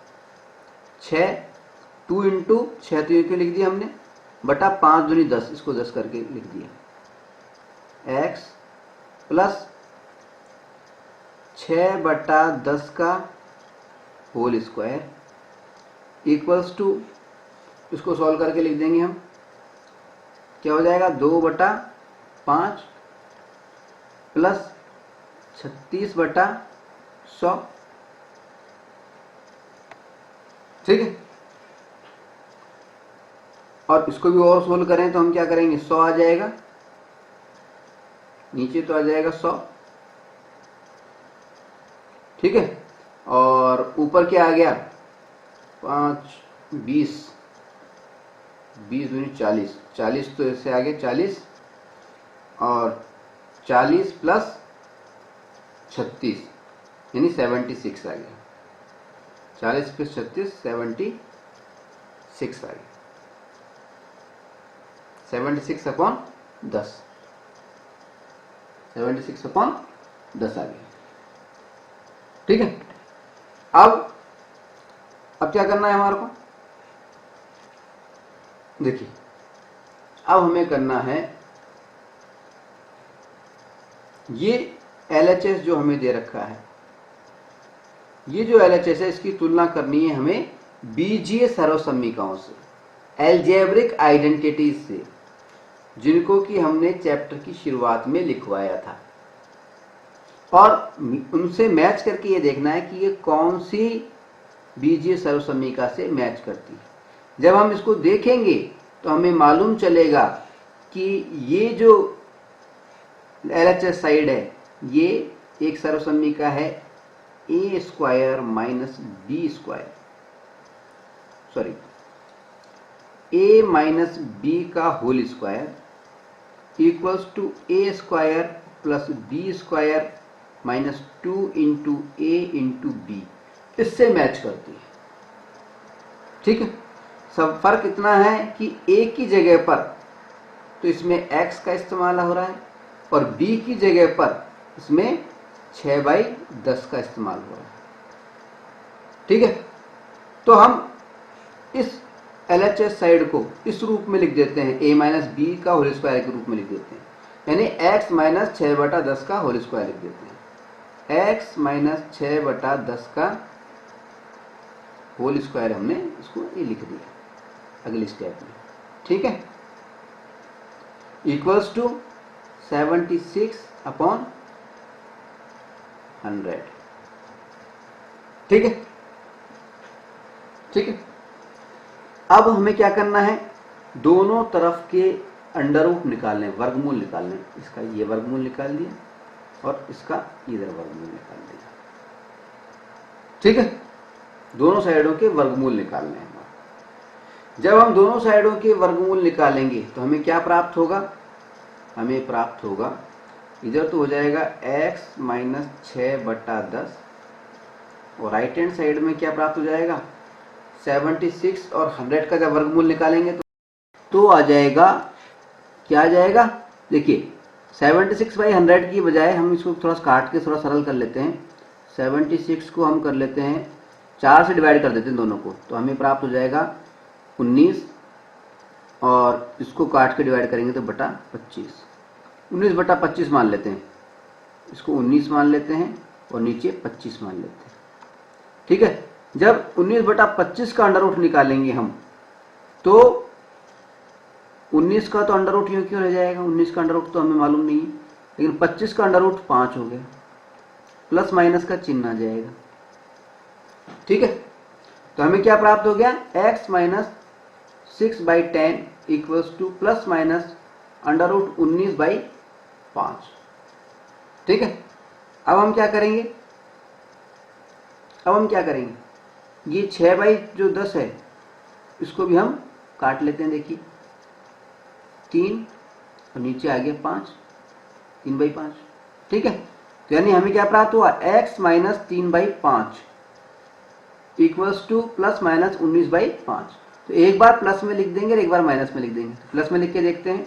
Speaker 2: 2 इंटू 6 तो ये लिख दिया हमने, बटा 5 दूनी 10, इसको 10 करके लिख दिया, x प्लस 6/10 का होल स्क्वायर इक्वल्स टू, इसको सॉल्व करके लिख देंगे हम, क्या हो जाएगा, 2/5 प्लस 36/100, ठीक है। और इसको भी और सोल्व करें तो हम क्या करेंगे, 100 आ जाएगा, नीचे तो आ जाएगा 100, ठीक है। और ऊपर क्या आ गया, 5 20 20 दूनी 40, 40 तो इससे आ गया 40, और 40 प्लस 36 यानी 76 आ गया, 40 प्लस 36 76 आ गया, 76/10, 76/10 आ गया, ठीक है। अब क्या करना है हमारे को, देखिए अब हमें करना है, ये LHS जो हमें दे रखा है, ये जो LHS है इसकी तुलना करनी है हमें बीजीय सर्वसम्मिकाओं से, एल्जेब्रिक आइडेंटिटीज से, जिनको कि हमने चैप्टर की शुरुआत में लिखवाया था, और उनसे मैच करके ये देखना है कि ये कौन सी बीजीय सर्वसम्मिका से मैच करती है। जब हम इसको देखेंगे तो हमें मालूम चलेगा कि ये जो LHS साइड है ये एक सर्वसम्मिका है a² - b², sorry a - b का whole square equals to a² plus b² - 2 into a into b, इससे मैच करती है, ठीक है। सब फर्क इतना है कि a की जगह पर तो इसमें x का इस्तेमाल हो रहा है और b की जगह पर इसमें 6/10 का इस्तेमाल हो रहा है, ठीक है। तो हम इस LHS साइड को इस रूप में लिख देते हैं, a - b का होल स्क्वायर के रूप में लिख देते हैं, यानी x - 6/10 का होल स्क्वायर लिख देते हैं, x - 6/10 का होल स्क्वायर हमने इसको ये लिख दिया अगली स्टेप में, ठीक है, इक्वल्स टू 76/100, ठीक है, ठीक है। अब हमें क्या करना है, दोनों तरफ के अंडर रूट निकालने, वर्गमूल निकालने, इसका ये वर्गमूल निकाल दिया और इसका इधर वर्गमूल निकाल दिया, ठीक है। दोनों साइडों के वर्गमूल निकालने हैं। जब हम दोनों साइडों के वर्गमूल निकालेंगे तो हमें क्या प्राप्त होगा, हमें प्राप्त होगा, इधर तो हो जाएगा x - 6/10 और राइट हैंड साइड में क्या प्राप्त हो जाएगा, 76, और 100 का जब वर्गमूल निकालेंगे तो आ जाएगा, क्या आ जाएगा, देखिए 76/100 की बजाय हम इसको थोड़ा काट के थोड़ा सरल कर लेते हैं, 76 को हम कर लेते हैं 4 से डिवाइड कर देते हैं दोनों को, तो हमें प्राप्त हो जाएगा 19, और इसको काट के डिवाइड करेंगे तो बटा 25, 19/25 मान लेते हैं, इसको 19 मान लेते हैं और नीचे 25 मान लेते हैं, ठीक है। जब 19/25 का अंडर रूट निकालेंगे हम तो 19 का तो अंडर रूट यूं क्यों रह जाएगा, 19 का अंडर रूट तो हमें मालूम नहीं है, लेकिन 25 का अंडर रूट 5 हो गया, प्लस माइनस का चिन्ह आ जाएगा। ठीक है, तो हमें क्या प्राप्त हो गया, x minus 6/10 equals to plus minus under root 19/5। ठीक है, अब हम क्या करेंगे, ये 6/10 है, इसको भी हम काट लेते हैं। देखिए 3 और नीचे आ गया 5, 3/5। ठीक है, तो यानी हमें क्या प्राप्त हुआ, x minus 3/5 equals to plus minus 19/5। तो एक बार प्लस में लिख देंगे और एक बार माइनस में लिख देंगे। प्लस में लिख के देखते हैं,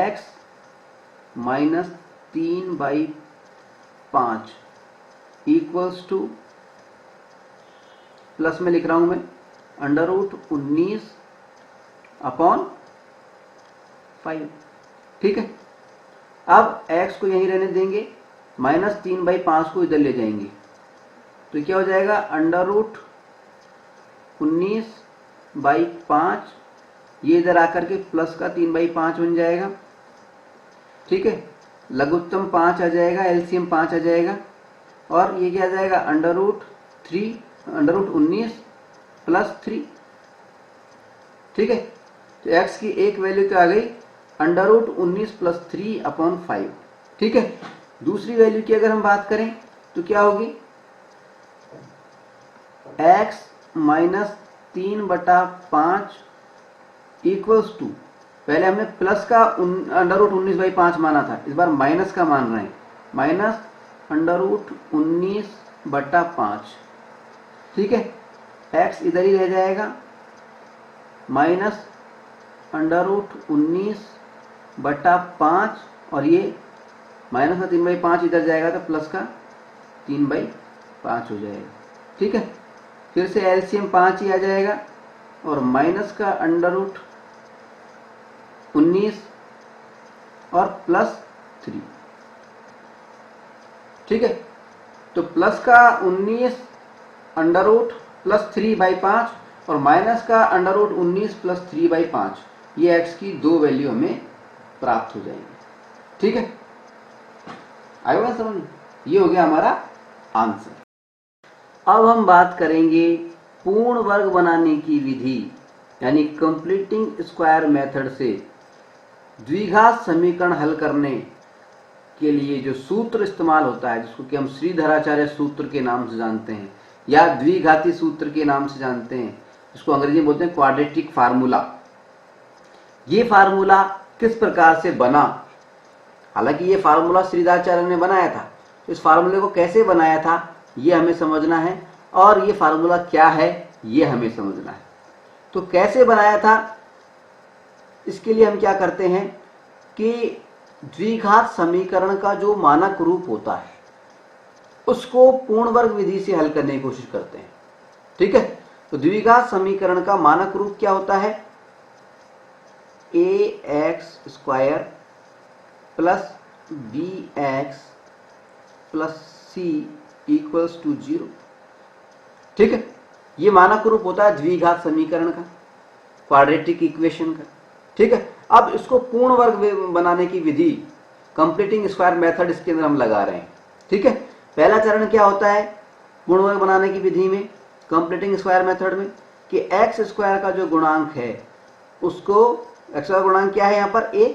Speaker 2: x minus 3/5 equals to, plus में लिख रहा हूं मैं, अंडर रूट 19/5। ठीक है, अब x को यहीं रहने देंगे, माइनस 3/5 को इधर ले जाएंगे, तो क्या हो जाएगा, अंडर रूट 19/5, ये इधर आकर के प्लस का 3/5 बन जाएगा। ठीक है, लघुत्तम 5 आ जाएगा, एलसीएम 5 आ जाएगा, और ये क्या आ जाएगा, अंडर रूट 19 प्लस 3। ठीक है, तो x की एक वैल्यू क्या आ गई, अंडर रूट 19 प्लस 3/5। ठीक है, दूसरी वैल्यू की अगर हम बात करें तो क्या होगी, x माइनस 3/5 इक्वल्स टू, पहले हमने प्लस का अंडर रूट 19/5 माना था, इस बार माइनस का मान रहे हैं, माइनस अंडर रूट 19/5। ठीक है, x इधर ही रह जाएगा, माइनस अंडर रूट 19/5, और ये माइनस का 3/5 इधर जाएगा तो प्लस का 3/5 हो जाएगा। ठीक है, फिर से एलसीएम 5 ही आ जाएगा, और माइनस का अंडर रूट 19 और प्लस 3। ठीक है, तो प्लस का 19 अंडर रूट प्लस 3/5 और माइनस का अंडर रूट 19 प्लस 3/5, ये x की दो वैल्यू हमें प्राप्त हो जाएंगी। ठीक है, आएगा समझ, ये हो गया हमारा आंसर। अब हम बात करेंगे पूर्ण वर्ग बनाने की विधि, यानी कंप्लीटिंग स्क्वायर मेथड से द्विघात समीकरण हल करने के लिए जो सूत्र इस्तेमाल होता है, जिसको कि हम श्रीधराचार्य सूत्र के नाम से जानते हैं या द्विघाती सूत्र के नाम से जानते हैं, जिसको अंग्रेजी में बोलते हैं क्वाड्रेटिक फार्मूला। ये फार्मूला किस प्रकार से बना, हालांकि ये फार्मूला श्रीधराचार्य ने बनाया था, तो इस फार्मूले को कैसे बनाया था ये हमें समझना है, और ये फार्मूला क्या है ये हमें समझना है। तो कैसे बनाया था, इसके लिए हम क्या करते हैं कि द्विघात समीकरण का जो मानक रूप होता है उसको पूर्ण वर्ग विधि से हल करने की कोशिश करते हैं। ठीक है, तो द्विघात समीकरण का मानक रूप क्या होता है, ax² plus bx plus c equals to 0। ठीक है, ये मानक रूप होता है द्विघात समीकरण का, क्वाड्रेटिक इक्वेशन का। ठीक है, अब इसको पूर्ण वर्ग बनाने की विधि, कंप्लीटिंग स्क्वायर मेथड, इसके अंदर हम लगा रहे हैं। ठीक है, पहला चरण क्या होता है पूर्ण वर्ग बनाने की विधि में, कंप्लीटिंग स्क्वायर मेथड में, कि x² का जो गुणांक है उसको, x का गुणांक क्या है यहाँ पर a,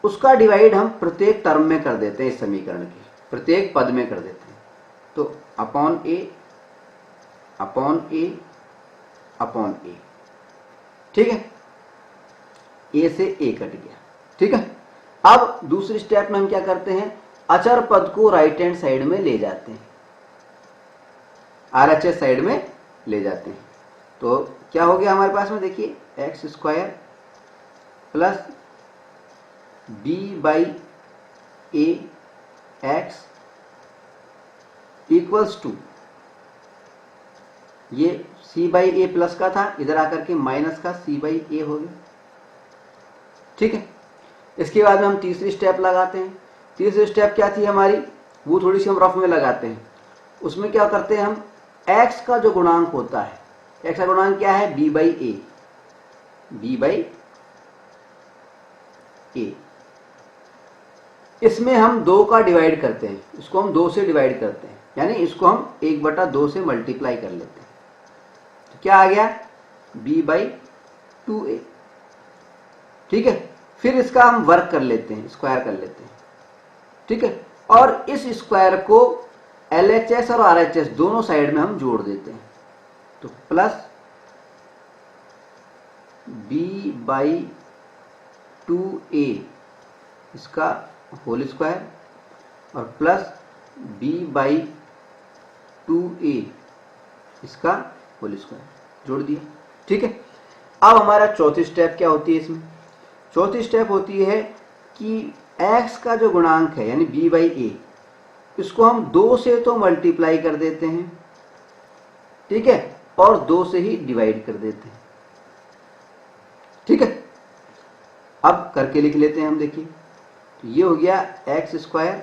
Speaker 2: उसका डिवाइड हम प्रत्येक टर्म में कर देते हैं, इस समीकरण के प्रत्येक पद में कर देते हैं। तो upon a upon a upon a। ठीक है, a से a कट गया। ठीक है, अब दूसरी स्टेप में हम क्या करते हैं, अचर पद को राइट हैंड साइड में ले जाते हैं, RHS साइड में ले जाते हैं। तो क्या हो गया हमारे पास में, देखिए x² plus b/ax equals to, ये c/a प्लस का था, इधर आकर के माइनस का c/a हो गया। ठीक है, इसके बाद में हम तीसरी स्टेप लगाते हैं। तीसरी स्टेप क्या थी हमारी, वो थोड़ी सी हम रफ में लगाते हैं। उसमें क्या करते हैं हम, x का जो गुणांक होता है, x का गुणांक क्या है b/a, ए। इसमें हम 2 का डिवाइड करते हैं, इसको हम 2 से डिवाइड करते हैं, यानी इसको हम 1/2 से मल्टीप्लाई कर लेते हैं। तो क्या आ गया, b/2a। ठीक है, फिर इसका हम वर्क कर लेते हैं, स्क्वायर कर लेते हैं। ठीक है, और इस स्क्वायर को LHS और RHS दोनों साइड में हम जोड़ देते हैं। तो प्लस b/2a इसका होल स्क्वायर और प्लस b/2a इसका होल स्क्वायर जोड़ दिया। ठीक है, अब हमारा चौथी स्टेप क्या होती है इसमें? चौथी स्टेप होती है कि x का जो गुणांक है यानी b/a, इसको हम 2 से तो मल्टीप्लाई कर देते हैं, ठीक है, और 2 से ही डिवाइड कर देते हैं। ठीक है, अब करके लिख लेते हैं हम। देखिए, तो ये हो गया x²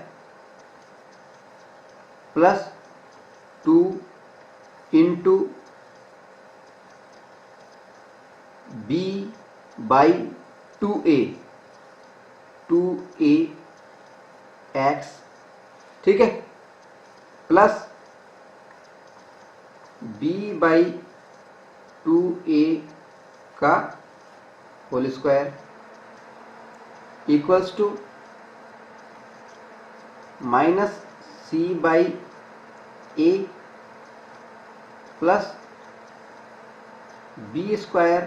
Speaker 2: plus 2 into b/2a 2ax, ठीक है, प्लस b/2a का whole square equals to minus c/a plus b²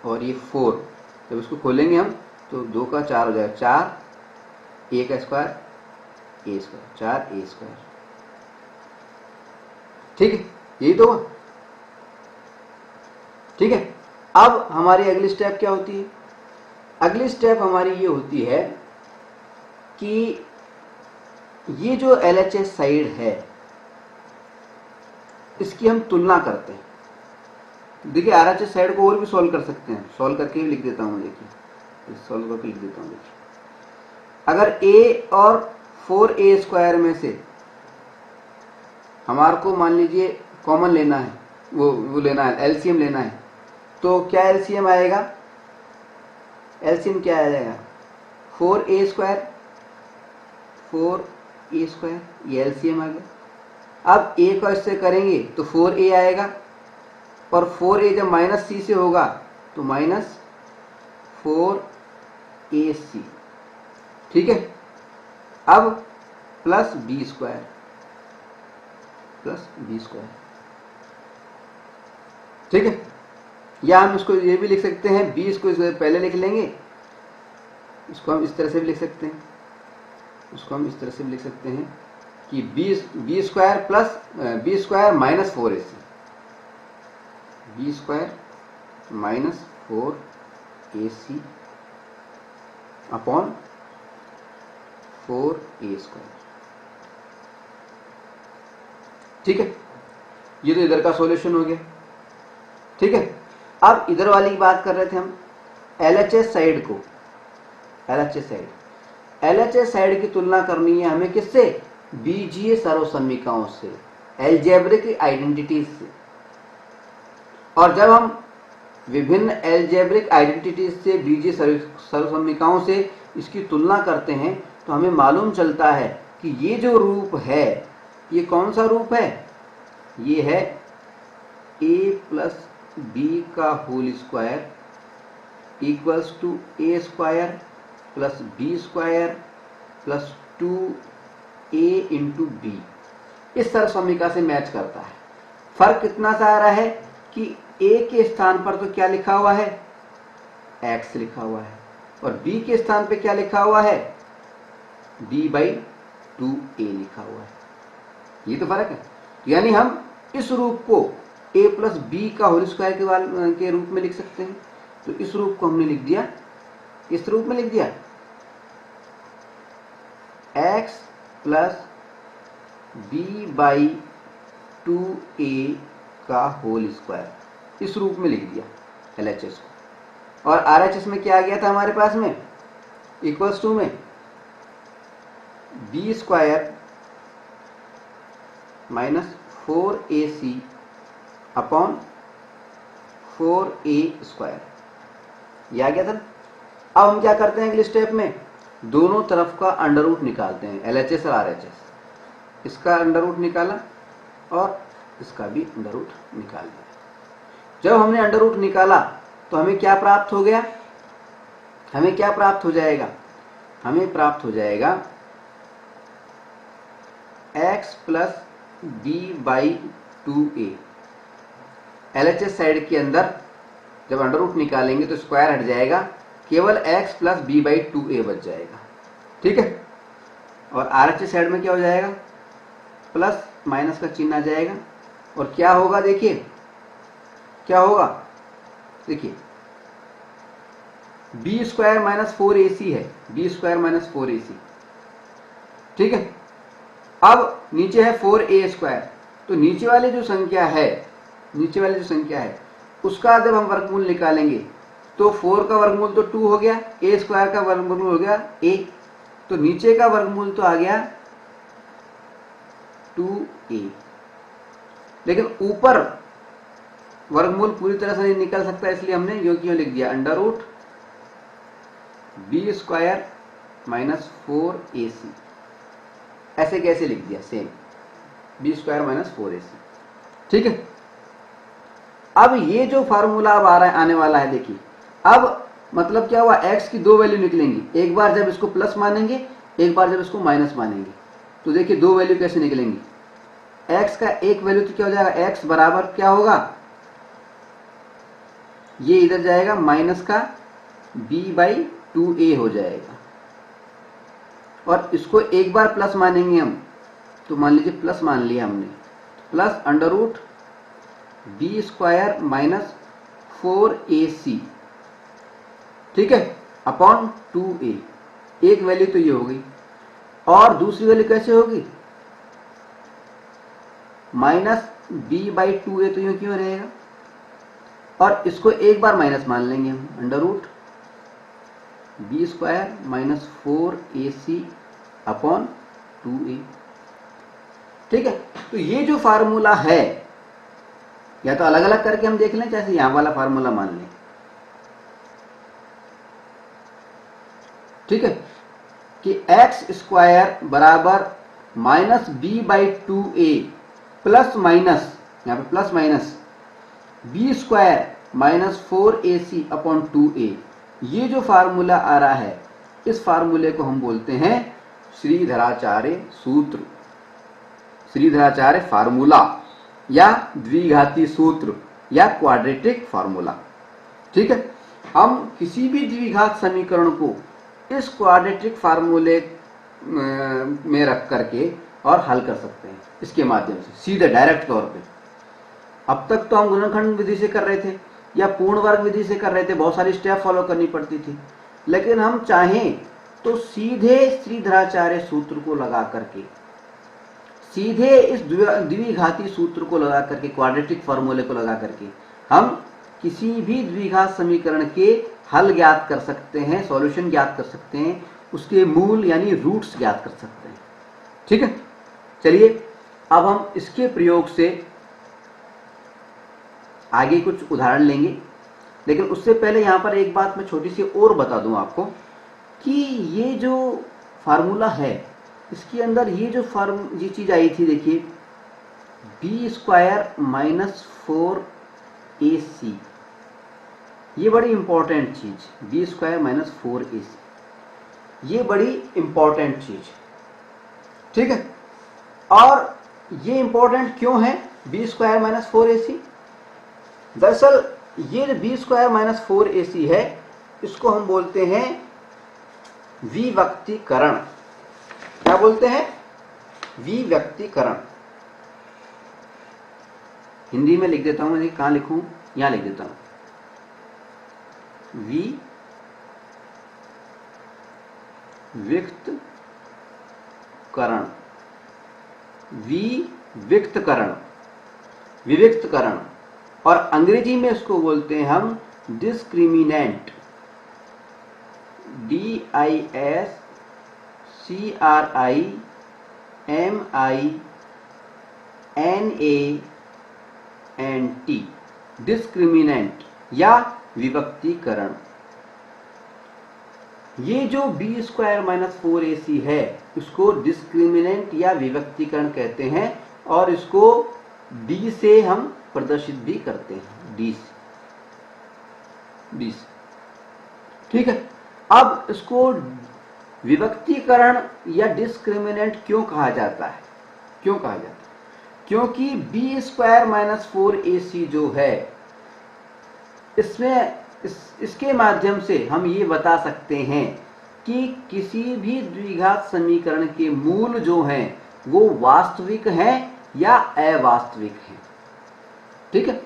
Speaker 2: और ये 4। जब इसको खोलेंगे हम तो 2 का 4 हो जाएगा, 4 a का स्क्वायर a स्क्वायर, 4a²। ठीक है, यही तो हुआ। ठीक है, अब हमारी अगली स्टेप क्या होती है? अगली स्टेप हमारी ये होती है कि ये जो LHS साइड है इसकी हम तुलना करते हैं। देखिए, RHS साइड को और भी सॉल्व कर सकते हैं, सॉल्व करके ही लिख देता हूं। देखिए, सॉल्व करके लिख देता हूं। देखिए, अगर a और 4a² में से हमारे को मान लीजिए कॉमन लेना है, वो लेना है, LCM लेना है, तो क्या LCM आएगा? LCM क्या आ जाएगा? 4a², 4a², ये LCM आ गया। अब a को इससे करेंगे तो 4a आएगा, और 4a जब माइनस c से होगा तो माइनस 4ac। ठीक है, अब प्लस b², प्लस b²। ठीक है, या हम इसको ये भी लिख सकते हैं, 20 को इसको पहले लिख लेंगे, इसको हम इस तरह से भी लिख सकते हैं, इसको हम इस तरह से भी लिख सकते हैं कि b² plus b² minus 4ac, b² minus 4ac upon 4a²। ठीक है, ये तो इधर का सॉल्यूशन हो गया। ठीक है, अब इधर वाली की बात कर रहे थे हम, LHS साइड को, LHS साइड की तुलना करनी है हमें किससे? बीजीय सर्वसमीकाओं से, एल्जेब्रिक आइडेंटिटीज से। और जब हम विभिन्न एल्जेब्रिक आइडेंटिटीज से, बीजीय सर्वसमीकाओं से इसकी तुलना करते हैं तो हमें मालूम चलता है कि ये जो रूप है, ये कौन सा रूप है? ये है a प्लस b का whole square equals to a² plus b² plus 2a into b। इस सर्वसमीका से मैच करता है। फर्क कितना सा आ रहा है कि a के स्थान पर तो क्या लिखा हुआ है? x लिखा हुआ है, और b के स्थान पे क्या लिखा हुआ है? b/2a लिखा हुआ है। ये तो फर्क है। यानी हम इस रूप को a प्लस b का होल स्क्वायर के रूप में लिख सकते हैं। तो इस रूप को हमने लिख दिया, इस रूप में लिख दिया x प्लस b/2a का होल स्क्वायर, इस रूप में लिख दिया LHS को। और RHS में क्या आ गया था हमारे पास में? इक्वल्स टू में b² minus 4ac upon 4a²। ये आ गया था। अब हम क्या करते हैं अगले स्टेप में, दोनों तरफ का अंडर रूट निकालते हैं, LHS और RHS। इसका अंडर रूट निकाला और इसका भी अंडर रूट निकाल दिया। जब हमने अंडर रूट निकाला तो हमें क्या प्राप्त हो गया, हमें क्या प्राप्त हो जाएगा, हमें प्राप्त हो जाएगा x plus b/2a। LHS side के अंदर जब अंडर रूट निकालेंगे तो स्क्वायर हट जाएगा, केवल x प्लस b/2a बच जाएगा, ठीक है। और RHS साइड में क्या हो जाएगा, प्लस माइनस का चिन्ह आ जाएगा और क्या होगा, देखिए क्या होगा, देखिए b स्क्वायर माइनस 4ac है, b स्क्वायर माइनस 4ac, ठीक है। अब नीचे है 4a स्क्वायर, तो नीचे वाली जो संख्या है, नीचे वाली जो संख्या है उसका जब हम वर्गमूल निकालेंगे तो 4 का वर्गमूल तो 2 हो गया, a स्क्वायर का वर्गमूल हो गया a, तो नीचे का वर्गमूल तो आ गया 2a। लेकिन ऊपर वर्गमूल पूरी तरह से नहीं निकल सकता, इसलिए हमने यो क्यों लिख दिया, under root b square minus 4ac। ऐसे कैसे लिख दिया, same b square minus 4ac, ठीक है। अब ये जो फार्मूला अब आ रहा है, आने वाला है, देखिए अब मतलब क्या हुआ, x की दो वैल्यू निकलेंगी, एक बार जब इसको प्लस मानेंगे, एक बार जब इसको माइनस मानेंगे। तो देखिए दो वैल्यू कैसे निकलेंगी, x का एक वैल्यू तो क्या हो जाएगा, x बराबर क्या होगा, ये इधर जाएगा माइनस का b/2a हो जाएगा, और इसको एक बार प्लस मानेंगे हम, तो मान लीजिए प्लस मान लिया हमने, plus under root b square minus 4ac, ठीक है, अपॉन 2a। एक वैल्यू तो ये हो गई, और दूसरी वैल्यू कैसे होगी, माइनस b/2a, तो यूं क्यों रहेगा, और इसको एक बार माइनस मान लेंगे हम, under root b square minus 4ac upon 2a, ठीक है। तो ये जो फार्मूला है, या तो अलग अलग करके हम देख लें, जैसे यहां वाला फार्मूला मान लें, ठीक है, कि x स्क्वायर बराबर माइनस b/2a प्लस माइनस, यहां पे plus minus b square minus 4ac upon 2a, ये जो फार्मूला आ रहा है, इस फार्मूले को हम बोलते हैं श्रीधराचार्य सूत्र, श्रीधराचार्य फार्मूला, या द्विघाती सूत्र, या क्वाड्रेटिक फार्मूला, ठीक है। हम किसी भी द्विघात समीकरण को इस क्वाड्रेटिक फार्मूले में रख करके और हल कर सकते हैं, इसके माध्यम से सीधे डायरेक्ट तौर पे। अब तक तो हम गुणनखंड विधि से कर रहे थे या पूर्ण वर्ग विधि से कर रहे थे, बहुत सारी स्टेप फॉलो करनी पड़ती थी, लेकिन हम चाहें तो सीधे श्रीधराचार्य सूत्र को लगा करके, सीधे इस द्विघाती सूत्र को लगा करके, क्वाड्रेटिक फार्मूले को लगा करके हम किसी भी द्विघात समीकरण के हल ज्ञात कर सकते हैं, सॉल्यूशन ज्ञात कर सकते हैं, उसके मूल यानी रूट्स ज्ञात कर सकते हैं, ठीक है। चलिए अब हम इसके प्रयोग से आगे कुछ उदाहरण लेंगे, लेकिन उससे पहले यहां पर एक बात मैं छोटी सी और बता दूं आपको, कि ये जो फार्मूला है, इसके अंदर ये जो ये चीज आई थी, देखिए b स्क्वायर माइनस 4ac, ये बड़ी इंपॉर्टेंट चीज, b स्क्वायर माइनस 4ac, ये बड़ी इंपॉर्टेंट चीज, ठीक है। और ये इंपॉर्टेंट क्यों है b स्क्वायर माइनस 4ac, दरअसल ये जो b स्क्वायर माइनस 4ac है, इसको हम बोलते हैं विव्यक्तीकरण। क्या बोलते हैं, विव्यक्तीकरण। हिंदी में लिख देता हूं, कहां लिखूं, यहां लिख देता हूं, विव्यक्तीकरण, विव्यक्तीकरण, विव्यक्तीकरण, और अंग्रेजी में इसको बोलते हैं हम डिस्क्रिमिनेंट, DISCRIMINANT, डिस्क्रिमिनेंट या विभक्तीकरण, ये जो बी स्क्वायर माइनस 4ac है इसको डिस्क्रिमिनेंट या विभक्तीकरण कहते हैं और इसको डी से हम प्रदर्शित भी करते हैं, डी से। ठीक है। अब इसको विभक्तीकरण या डिस्क्रिमिनेंट क्यों कहा जाता है? क्योंकि बी स्क्वायर माइनस 4ac जो है इसके माध्यम से हम ये बता सकते हैं कि किसी भी द्विघात समीकरण के मूल जो हैं वो वास्तविक हैं या अवास्तविक हैं। ठीक है।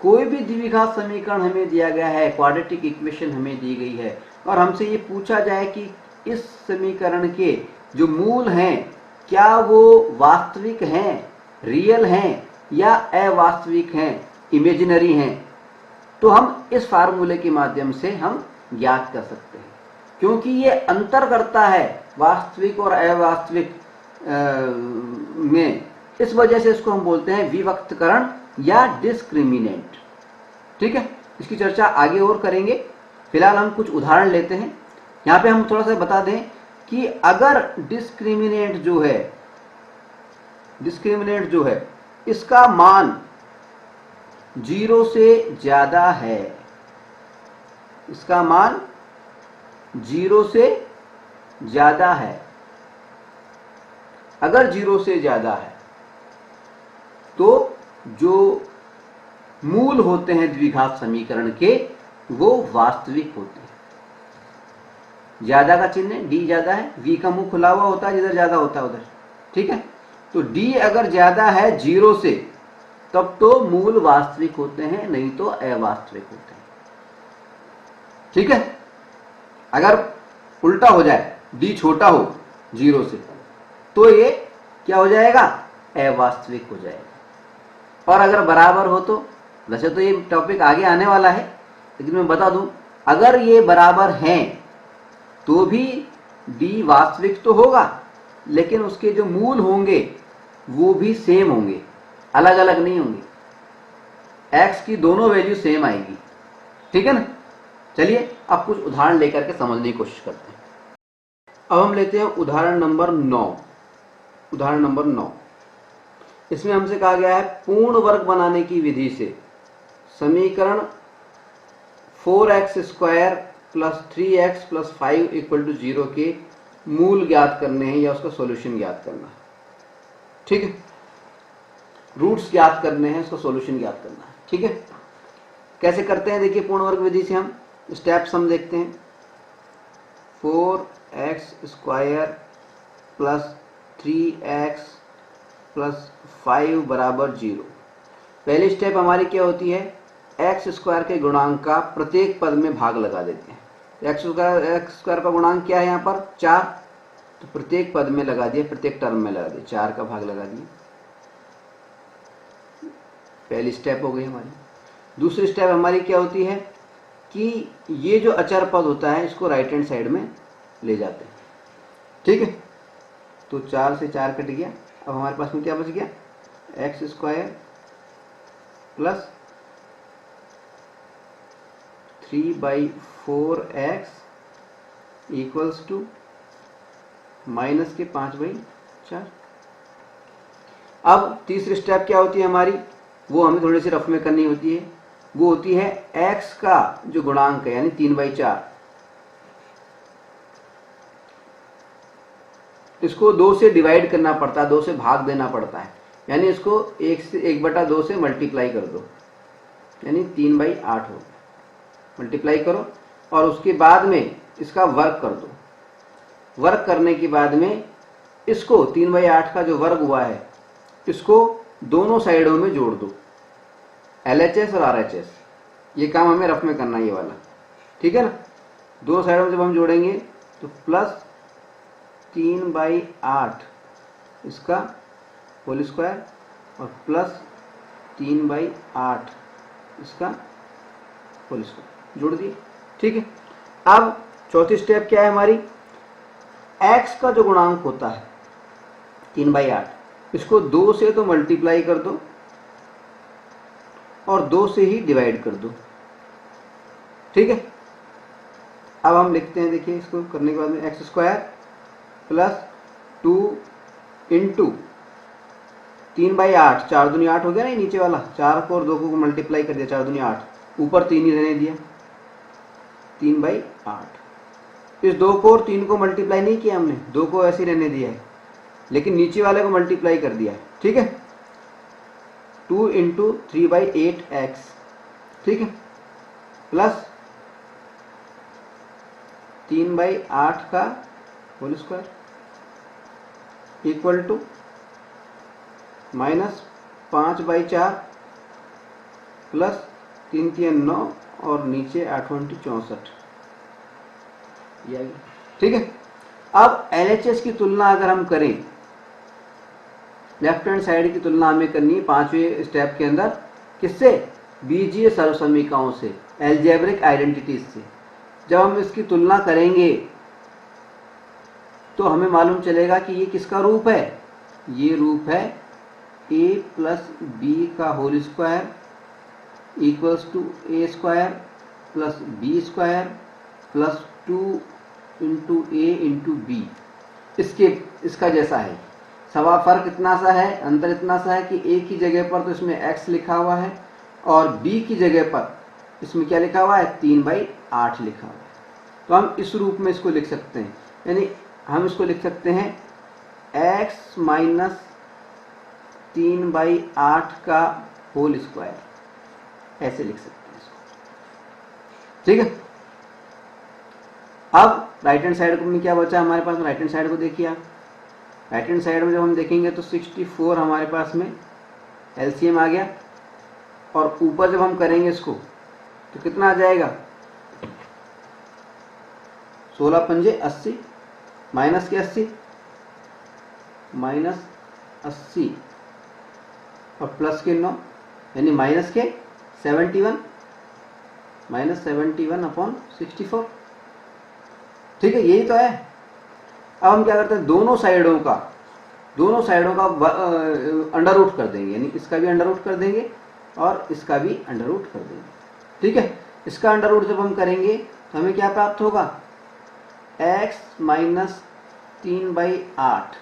Speaker 2: कोई भी द्विघात समीकरण हमें दिया गया है, क्वाड्रेटिक इक्वेशन हमें दी गई है और हमसे ये पूछा जाए कि इस समीकरण के जो मूल हैं क्या वो वास्तविक हैं, रियल हैं या अवास्तविक हैं, इमेजिनरी हैं, तो हम इस फार्मूले के माध्यम से हम ज्ञात कर सकते हैं। क्योंकि ये अंतर करता है वास्तविक और अवास्तविक में, इस वजह से इसको हम बोलते हैं विभक्तकरण या डिस्क्रिमिनेंट। ठीक है। इसकी चर्चा आगे और करेंगे। फिलहाल हम कुछ उदाहरण लेते हैं। यहाँ पे हम थोड़ा सा बता दें कि अगर डिस्क्रिमिनेंट जो है इसका मान 0 से ज्यादा है, इसका मान 0 से ज्यादा है, अगर 0 से ज्यादा है तो जो मूल होते हैं द्विघात समीकरण के वो वास्तविक होते हैं। ज्यादा का चिन्ह डी ज्यादा है, वी का मुंह खुला हुआ होता है जिधर ज्यादा होता है उधर। ठीक है। तो डी अगर ज्यादा है 0 से तब तो मूल वास्तविक होते हैं, नहीं तो अवास्तविक होते हैं। ठीक है। अगर उल्टा हो जाए, डी छोटा हो 0 से, तो ये क्या हो जाएगा? अवास्तविक हो जाएगा। और अगर बराबर हो तो, वैसे तो ये टॉपिक आगे आने वाला है लेकिन मैं बता दूं, अगर ये बराबर हैं तो भी डी वास्तविक तो होगा लेकिन उसके जो मूल होंगे वो भी सेम होंगे, अलग अलग नहीं होंगे। एक्स की दोनों वैल्यू सेम आएगी। ठीक है ना। चलिए अब कुछ उदाहरण लेकर के समझने की कोशिश करते हैं। अब हम लेते हैं उदाहरण नंबर 9। इसमें हमसे कहा गया है पूर्ण वर्ग बनाने की विधि से समीकरण 4x square plus 3x plus 5 equal to 0 के मूल ज्ञात करने हैं या उसका सॉल्यूशन ज्ञात करना है। ठीक है। रूट्स ज्ञात करने हैं, उसका सॉल्यूशन ज्ञात करना है। ठीक है। कैसे करते हैं देखिए, पूर्ण वर्ग विधि से हम स्टेप्स हम देखते हैं। 4x square plus 3x plus 5 बराबर 0। पहली स्टेप हमारी क्या होती है? एक्स स्क्वायर के गुणांक का प्रत्येक पद में भाग लगा देते हैं। एक्स स्क्वायर का गुणांक क्या है यहाँ पर? 4, तो प्रत्येक पद में लगा दिया, प्रत्येक टर्म में लगा दिया, 4 का भाग लगा दिया। पहली स्टेप हो गई हमारी। दूसरी स्टेप हमारी क्या होती है कि ये जो अचर पद होता है इसको राइट हैंड साइड में ले जाते हैं। ठीक है। तो 4 से 4 कट गया। अब हमारे पास में क्या बच गया? X square plus 3/4x equals to minus के 5/4। अब तीसरी स्टेप क्या होती है हमारी, वो हमें थोड़ी सी रफ में करनी होती है। वो होती है x का जो गुणांक है यानी 3/4, इसको 2 से डिवाइड करना पड़ता है, 2 से भाग देना पड़ता है, यानी इसको 1/2 से मल्टीप्लाई कर दो यानी 3/8 हो। मल्टीप्लाई करो और उसके बाद में इसका वर्ग कर दो। वर्ग करने के बाद में इसको 3/8 का जो वर्ग हुआ है इसको दोनों साइडों में जोड़ दो, LHS और RHS। ये काम हमें रफ में करना है ये वाला। ठीक है ना। दोनों साइडों में जब हम जोड़ेंगे तो प्लस 3/8 इसका होल स्क्वायर और प्लस 3/8 इसका होल स्क्वायर जोड़ दिए। ठीक है। अब चौथी स्टेप क्या है हमारी, x का जो गुणांक होता है 3/8 इसको 2 से तो मल्टीप्लाई कर दो और 2 से ही डिवाइड कर दो। ठीक है। अब हम लिखते हैं, देखिए इसको करने के बाद में एक्स स्क्वायर प्लस 2 इंटू 3/8, 4 दूनी 8 हो गया ना, नीचे वाला 4 को और 2 को मल्टीप्लाई कर दिया, 4 दूनी 8, ऊपर 3 ही रहने दिया, 3/8। इस 2 को और 3 को मल्टीप्लाई नहीं किया हमने, 2 को ऐसे ही रहने दिया है, लेकिन नीचे वाले को मल्टीप्लाई कर दिया है। ठीक है, 2 इंटू 3/8x, ठीक है, प्लस 3/8 का whole square equal to minus 5/4 plus 3 3 9 और नीचे 8 64। ठीक है, अब LHS की तुलना अगर हम करें, लेफ्ट हैंड साइड की तुलना हमें करनी है 5वें स्टेप के अंदर, किससे? बीजीय सर्वसमीकरणों से, एल्जेब्रिक आइडेंटिटीज से। जब हम इसकी तुलना करेंगे तो हमें मालूम चलेगा कि ये किसका रूप है। ये रूप है a प्लस बी का whole square equals to a square plus B square plus 2 into A into B. इसका जैसा है। सवा फर्क इतना सा है, अंतर इतना सा है कि a की जगह पर तो इसमें x लिखा हुआ है और b की जगह पर इसमें क्या लिखा हुआ है? 3/8 लिखा हुआ है। तो हम इस रूप में इसको लिख सकते हैं, यानी हम इसको लिख सकते हैं x माइनस 3/8 का होल स्क्वायर, ऐसे लिख सकते हैं इसको। ठीक है, अब राइट हैंड साइड में क्या बचा हमारे पास? राइट हैंड साइड को देखिए आप। राइट हैंड साइड में जब हम देखेंगे तो 64 हमारे पास में एलसीएम आ गया, और ऊपर जब हम करेंगे इसको तो कितना आ जाएगा? 16 पंजे 80 माइनस के 80 माइनस 80 और प्लस के 9 यानी माइनस के 71 माइनस 71 अपॉन 64। ठीक है, यही तो है। अब हम क्या करते हैं, दोनों साइडों का अंडर रूट कर देंगे, यानी इसका भी अंडर रूट कर देंगे और इसका भी अंडर रूट कर देंगे। ठीक है, इसका अंडर रूट जब हम करेंगे तो हमें क्या प्राप्त होगा? x minus 3/8।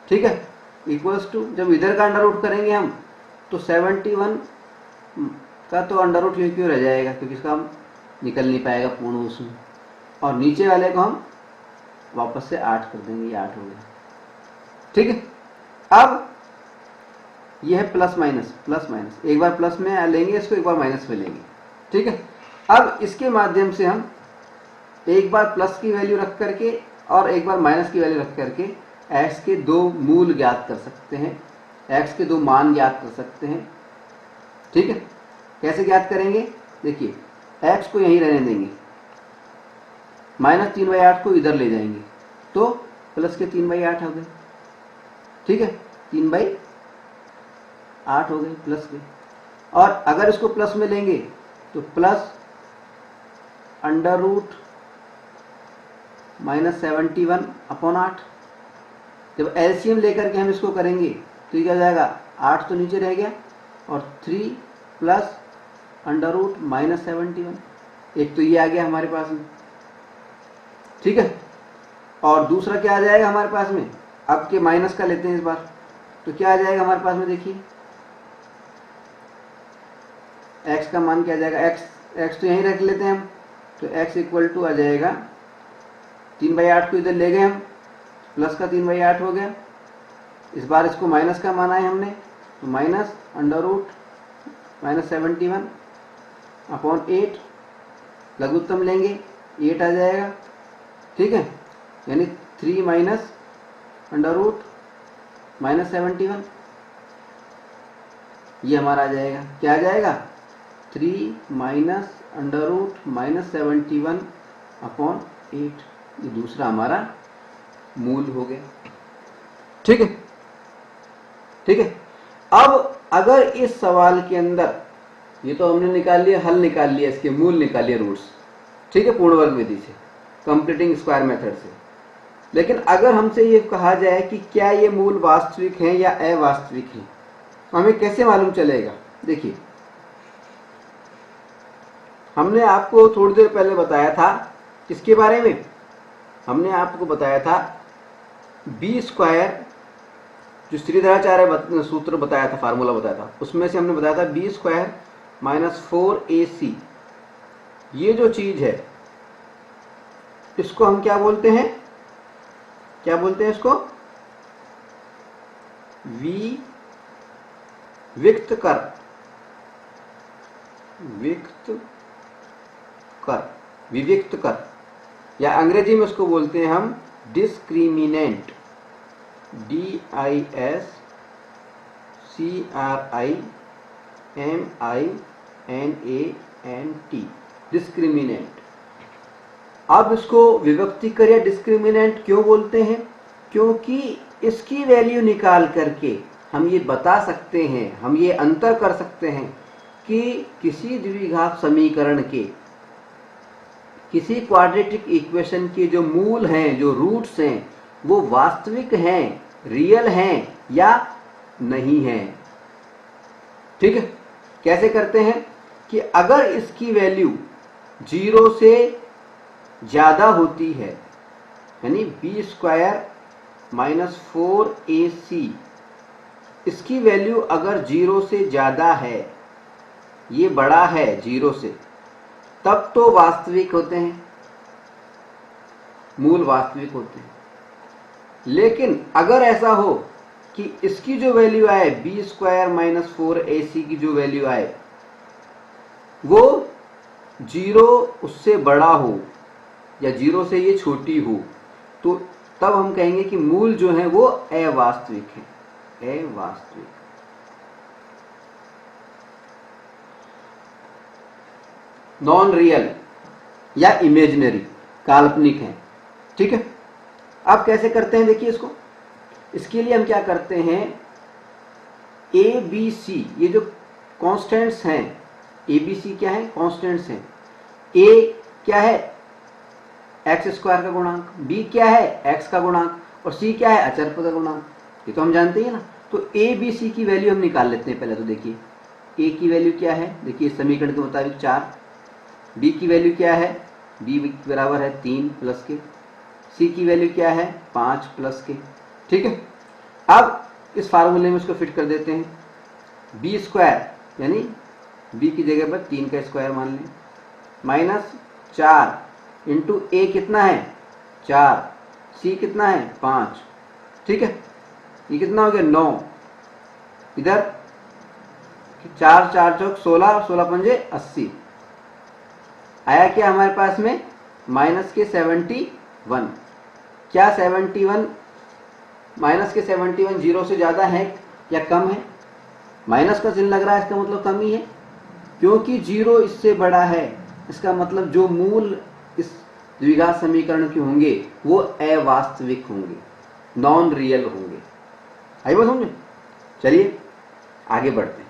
Speaker 2: ठीक है, इक्वल्स टू, जब इधर का अंडर रूट करेंगे हम तो 71 का तो अंडर रूट क्यों रह जाएगा, क्योंकि इसका हम निकल नहीं पाएगा पूर्ण उसमें, और नीचे वाले को हम वापस से 8 कर देंगे, ये 8 हो गया। ठीक है, अब ये है प्लस माइनस, एक बार प्लस में लेंगे इसको, एक बार माइनस में लेंगे। ठीक है, अब इसके माध्यम से हम एक बार प्लस की वैल्यू रख करके और एक बार माइनस की वैल्यू रख करके x के दो मूल ज्ञात कर सकते हैं, x के दो मान ज्ञात कर सकते हैं। ठीक है, कैसे ज्ञात करेंगे? देखिए, x को यहीं रहने देंगे, माइनस 3/8 को इधर ले जाएंगे तो प्लस के 3/8 हो गए। ठीक है, 3/8 हो गए प्लस के, और अगर इसको प्लस में लेंगे तो plus under root minus 71 upon 8। जब एलसीएम लेकर के हम इसको करेंगे तो ये क्या जाएगा? 8 तो नीचे रह गया और 3 प्लस अंडर रूट माइनस 71, एक तो ये आ गया हमारे पास में। ठीक है, और दूसरा क्या आ जाएगा हमारे पास में? अब के माइनस का लेते हैं इस बार, तो क्या आ जाएगा हमारे पास में? देखिए x का मान क्या आ जाएगा? x तो यहीं रख लेते हैं हम, तो x इक्वल टू आ जाएगा 3/8 को इधर ले गए हम, प्लस का 3/8 हो गया। इस बार इसको माइनस का माना है हमने, तो minus under root minus 71 upon 8, लघुत्तम लेंगे 8 आ जाएगा। ठीक है, यानी 3 माइनस अंडर रूट माइनस 71, ये हमारा आ जाएगा। क्या आ जाएगा? 3 minus under root minus 71 upon 8, ये दूसरा हमारा मूल हो गया। ठीक है, ठीक है। अब अगर इस सवाल के अंदर, ये तो हमने निकाल लिया, हल निकाल लिया, इसके मूल निकाल लिया रूट्स, ठीक है, पूर्ण वर्ग विधि से, कंप्लीटिंग स्क्वायर मेथड से। लेकिन अगर हमसे ये कहा जाए कि क्या ये मूल वास्तविक हैं या अवास्तविक हैं, तो हमें कैसे मालूम चलेगा? देखिए, हमने आपको थोड़ी देर पहले बताया था किसके बारे में? हमने आपको बताया था बी स्क्वायर, जो श्रीधराचार्य सूत्र बताया था, फार्मूला बताया था, उसमें से हमने बताया था बी स्क्वायर माइनस 4ac, ये जो चीज है इसको हम क्या बोलते हैं? क्या बोलते हैं इसको? विविक्त कर, या अंग्रेजी में उसको बोलते हैं हम डिस्क्रिमिनेंट, DISCRIMINANT, डिस्क्रिमिनेंट। अब इसको विभक्तिकर या डिस्क्रिमिनेंट क्यों बोलते हैं? क्योंकि इसकी वैल्यू निकाल करके हम ये बता सकते हैं, हम ये अंतर कर सकते हैं कि किसी द्विघात समीकरण के, किसी क्वाड्रेटिक इक्वेशन के जो मूल हैं, जो रूट्स हैं, वो वास्तविक हैं, रियल हैं या नहीं हैं। ठीक है? कैसे करते हैं कि अगर इसकी वैल्यू 0 से ज्यादा होती है, यानी बी स्क्वायर माइनस 4ac, इसकी वैल्यू अगर 0 से ज्यादा है, ये बड़ा है 0 से, तब तो वास्तविक होते हैं, मूल वास्तविक होते हैं। लेकिन अगर ऐसा हो कि इसकी जो वैल्यू आए, बी स्क्वायर माइनस 4ac की जो वैल्यू आए, वो 0 उससे बड़ा हो या 0 से ये छोटी हो, तो तब हम कहेंगे कि मूल जो है वो अवास्तविक है, अवास्तविक। नॉन रियल या इमेजिनरी, काल्पनिक है। ठीक है? अब कैसे करते हैं देखिए इसको। इसके लिए हम क्या करते हैं, ए बी सी, ये जो कांस्टेंट्स हैं, ए बी सी क्या है? कांस्टेंट्स हैं। ए क्या है? एक्स स्क्वायर का गुणांक, बी क्या है? एक्स का गुणांक, और सी क्या है? अचर पद का गुणांक। ये तो हम जानते ही ना। तो ए बी सी की वैल्यू हम निकाल लेते हैं पहले। तो देखिए ए की वैल्यू क्या है, देखिए समीकरण के मुताबिक 4। बी की वैल्यू क्या है? बी बराबर है 3 प्लस के। सी की वैल्यू क्या है? 5 प्लस के। ठीक है? अब इस फार्मूले में इसको फिट कर देते हैं। बी स्क्वायर यानी बी की जगह पर 3 का स्क्वायर मान लें, माइनस 4 इंटू ए कितना है? 4, सी कितना है? 5। ठीक है? ये कितना हो गया? 9। इधर 4 4 चौक 16, 16 पंजे 80। आया क्या हमारे पास में? माइनस के 71। क्या 71 माइनस के 71 0 से ज्यादा है या कम है? माइनस का चिन्ह लग रहा है, इसका मतलब कम ही है, क्योंकि 0 इससे बड़ा है। इसका मतलब जो मूल इस द्विघात समीकरण के होंगे वो अवास्तविक होंगे, नॉन रियल होंगे। आई बात समझे? चलिए आगे बढ़ते हैं।